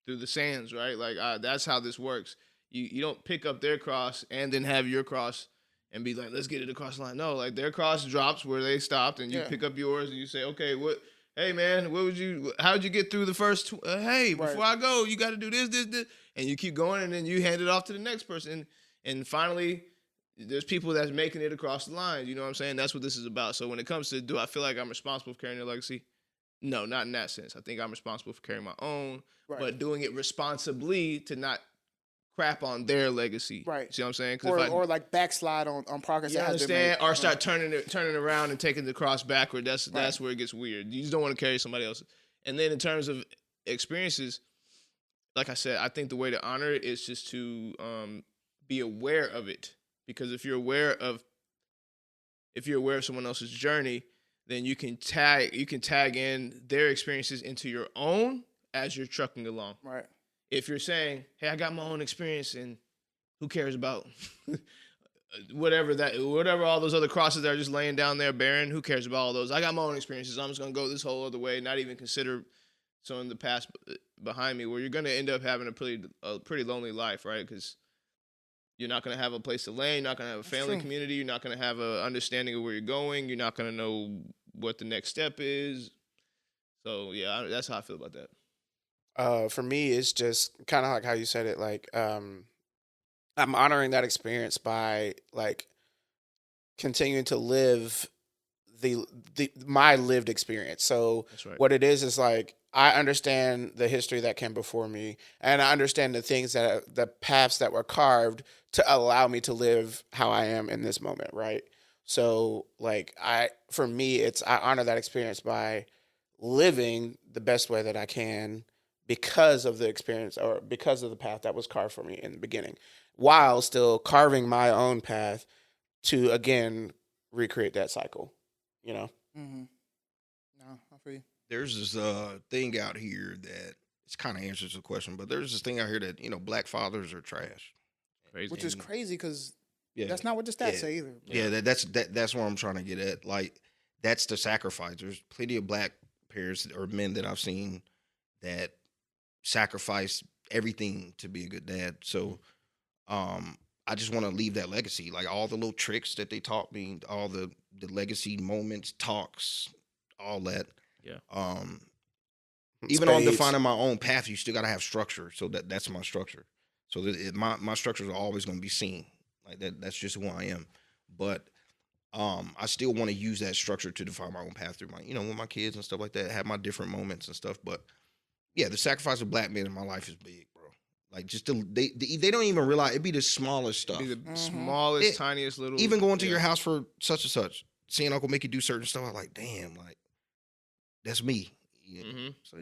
through the sands, right? Like that's how this works. You don't pick up their cross and then have your cross and be like, let's get it across the line. No, like their cross drops where they stopped, and you pick up yours and you say, okay, hey man, how'd you get through the first, before I go, you got to do this. And you keep going, and then you hand it off to the next person. And finally, there's people that's making it across the line. You know what I'm saying? That's what this is about. So when it comes to, do I feel like I'm responsible for carrying their legacy? No, not in that sense. I think I'm responsible for carrying my own, but doing it responsibly to not crap on their legacy. Right. See what I'm saying? Or like backslide on progress. You understand? Or start turning around and taking the cross backward. That's where it gets weird. You just don't want to carry somebody else. And then in terms of experiences, like I said, I think the way to honor it is just to be aware of it. Because if you're aware of someone else's journey, then you can tag in their experiences into your own as you're trucking along. Right. If you're saying, hey, I got my own experience, and who cares about whatever all those other crosses that are just laying down there barren, who cares about all those? I got my own experiences. I'm just gonna go this whole other way, not even consider some in the past behind me, where you're going to end up having a pretty lonely life, right? Because you're not going to have a place to land. You're not going to have a family community. You're not going to have an understanding of where you're going. You're not going to know what the next step is. So yeah, that's how I feel about that. For me, it's just kind of like how you said it. Like, I'm honoring that experience by like continuing to live my lived experience. So Right. What it is like I understand the history that came before me, and I understand the paths that were carved to allow me to live how I am in this moment, right? So like for me, I honor that experience by living the best way that I can because of the experience or because of the path that was carved for me in the beginning, while still carving my own path to again recreate that cycle, you know? Mm-hmm. No, I feel you. There's this thing out here that it's kind of answers the question, but there's this thing out here that, you know, black fathers are trash. Crazy. Which is crazy because Yeah. that's not what the stats say either. Yeah, that's what I'm trying to get at. Like, that's the sacrifice. There's plenty of black parents or men that I've seen that sacrifice everything to be a good dad. So I just want to leave that legacy. Like, all the little tricks that they taught me, all the legacy moments, talks, all that. Yeah. Even though I'm defining my own path, you still got to have structure. So that's my structure. So my structures are always going to be seen. Like that's just who I am. But I still want to use that structure to define my own path through with my kids and stuff like that, have my different moments and stuff. But yeah, the sacrifice of black men in my life is big, bro. Like, just they don't even realize it'd be the smallest stuff. It'd be the smallest, tiniest little. Even going to your house for such and such, seeing Uncle Mickey do certain stuff, I'm like, damn, like that's me. Mm-hmm. So,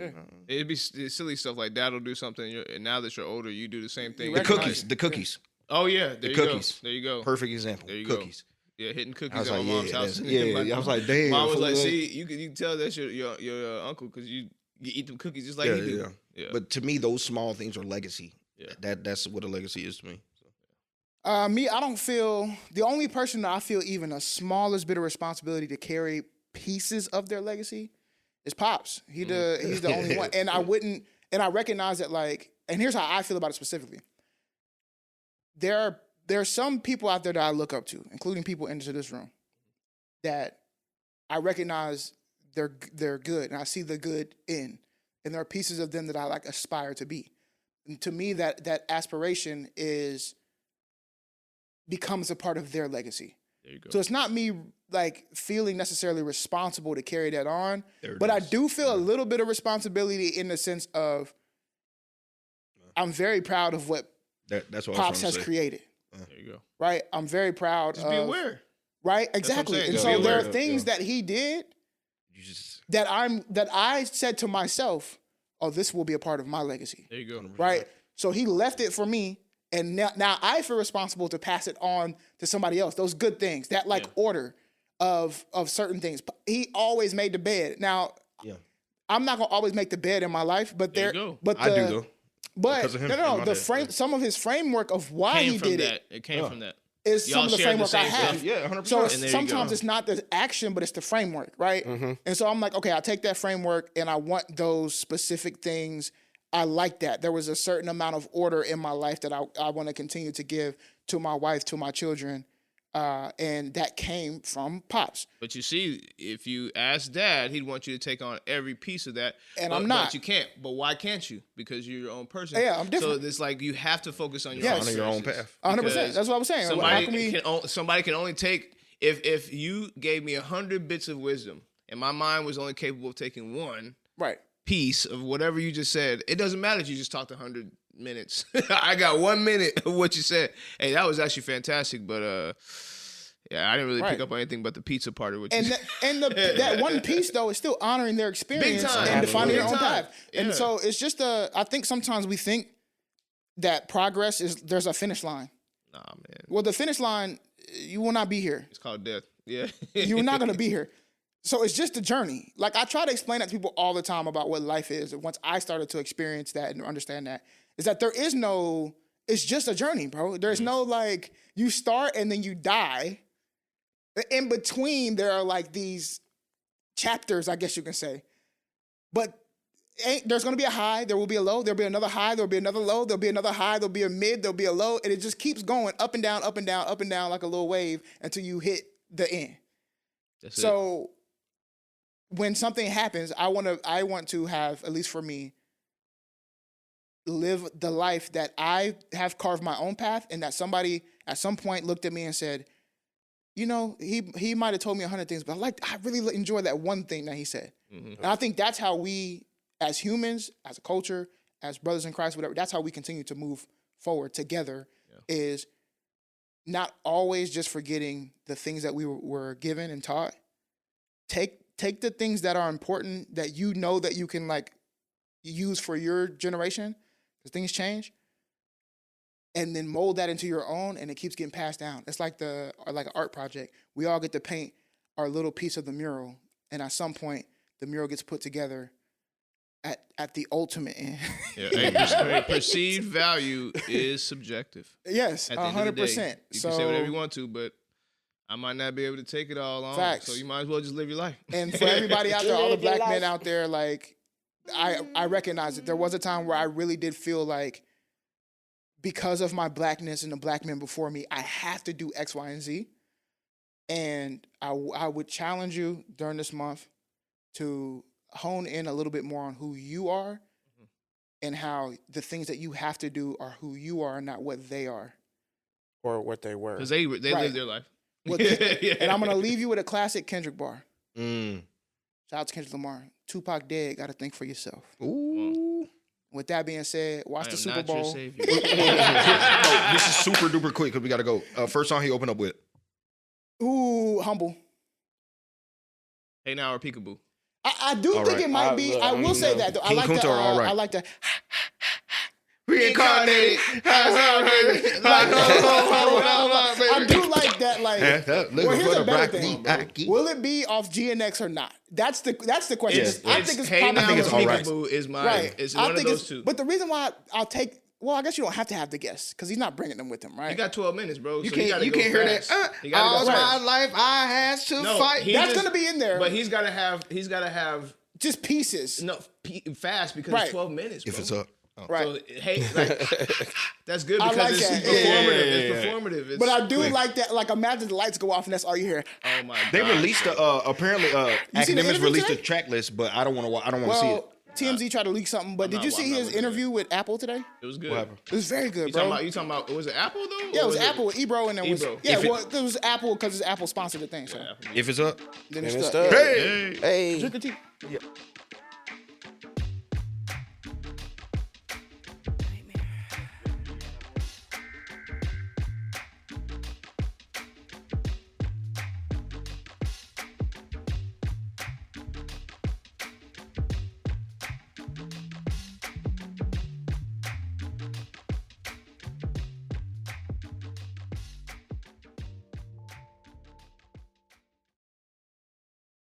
it'd be silly stuff like Dad'll do something, and now that you're older, you do the same thing. The cookies. Oh yeah, the cookies. There you go. Perfect example. There you cookies. Go. Yeah, hitting cookies I was at like, my mom's house. I was like, damn. Mom was like, see, you can tell that's your uncle because you eat them cookies just like he do. Yeah. But to me, those small things are legacy. Yeah. That's what a legacy is to me. Me, I don't feel the only person that I feel even a smallest bit of responsibility to carry pieces of their legacy is Pops. He's the only one. And I recognize that, like, and here's how I feel about it specifically. There are some people out there that I look up to, including people into this room, that I recognize they're good and I see the good in. And there are pieces of them that I like aspire to be. And to me, that aspiration becomes a part of their legacy. There you go. So it's not me like feeling necessarily responsible to carry that on, but I do feel a little bit of responsibility in the sense of I'm very proud of what that's what Pops has created. There you go. Right? I'm very proud Just be aware. Right? Exactly. And so there are things that he did that I said to myself, oh, this will be a part of my legacy. There you go. Right? So he left it for me, and now I feel responsible to pass it on to somebody else. Those good things, that order of certain things. He always made the bed. Now, I'm not gonna always make the bed in my life, but I do though. But some of his framework of why he did it came from that. Is some of the framework I have. Yeah, 100%. So sometimes it's not the action, but it's the framework, right? Mm-hmm. And so I'm like, okay, I take that framework and I want those specific things. I like that. There was a certain amount of order in my life that I want to continue to give to my wife, to my children. And that came from Pops. But you see, if you ask Dad, he'd want you to take on every piece of that. And I'm not. But you can't. But why can't you? Because you're your own person. Yeah, I'm different. So it's like you have to focus on your own path. 100%. That's what I was saying. Somebody can only take, if you gave me 100 bits of wisdom and my mind was only capable of taking one piece of whatever you just said, it doesn't matter if you just talked 100 minutes. I got 1 minute of what you said. Hey, that was actually fantastic, but I didn't really pick up on anything but the pizza part of what you said. That one piece though is still honoring their experience and defining their own path. Yeah. And so it's just I think sometimes we think that progress is there's a finish line. Nah, man. Well, the finish line, you will not be here. It's called death. Yeah. You're not gonna be here. So it's just a journey. Like, I try to explain that to people all the time about what life is. And once I started to experience that and understand that, is that there is no, it's just a journey, bro. There's no, like, you start and then you die. In between, there are, like, these chapters, I guess you can say. But there's going to be a high, there will be a low, there'll be another high, there'll be another low, there'll be another high, there'll be a mid, there'll be a low, and it just keeps going up and down, up and down, up and down like a little wave until you hit the end. So when something happens, I want to have, at least for me, live the life that I have carved my own path, and that somebody at some point looked at me and said, you know, he might have told me 100 things, but I really enjoy that one thing that he said. Mm-hmm. And I think that's how we, as humans, as a culture, as brothers in Christ, whatever, that's how we continue to move forward together, is not always just forgetting the things that we were given and taught. Take the things that are important that you know that you can like use for your generation, because things change, and then mold that into your own, and it keeps getting passed down. It's like an art project. We all get to paint our little piece of the mural, and at some point, the mural gets put together at the ultimate end. Perceived value is subjective. Yes, 100%. You can say whatever you want to, but I might not be able to take it all on. Facts. So you might as well just live your life. And for everybody out there, all the black men out there, like, I recognize it. There was a time where I really did feel like, because of my blackness and the black men before me, I have to do X, Y, and Z. And I would challenge you during this month to hone in a little bit more on who you are, and how the things that you have to do are who you are, not what they are. Or what they were. Because they live their life. And I'm going to leave you with a classic Kendrick bar. Shout out to Kendrick Lamar. Tupac dead, got to think for yourself. Ooh. With that being said, watch the Super Bowl. No, this is super duper quick because we got to go. First song he opened up with. Ooh, Humble. Hey Now or Peekaboo. I do think it might be. I will say that though. King Kunta are all right. I like the reincarnated. I do like that. Like, well, here's a better thing. Will it be off GNX or not? That's the question. Yes. I think it's Hey Now or probably Peekaboo is my. Right. It's one of those two. But the reason why I'll take. Well, I guess you don't have to have the guests because he's not bringing them with him, right? You got 12 minutes, bro. You so can't hear fast. that. All my life I had to fight. That's gonna be in there. But he's gotta have just pieces. No, fast because it's 12 minutes. Bro. If it's up. Oh. Right. So, hey, that's good because like it's that. performative. It's performative. But I do like that. Like, imagine the lights go off and that's all you hear. Oh my god. They released apparently Academics released a track list, but I don't want to see it. TMZ tried to leak something, but did you see his interview with Apple today? It was good. It was very good, bro. You talking about? Was it Apple though? Yeah, it was Apple with Ebro, and then Ebro. it was Apple because it's Apple sponsored the thing. So if it's up, then it's stuck. Hey, Drink a tea. Yeah.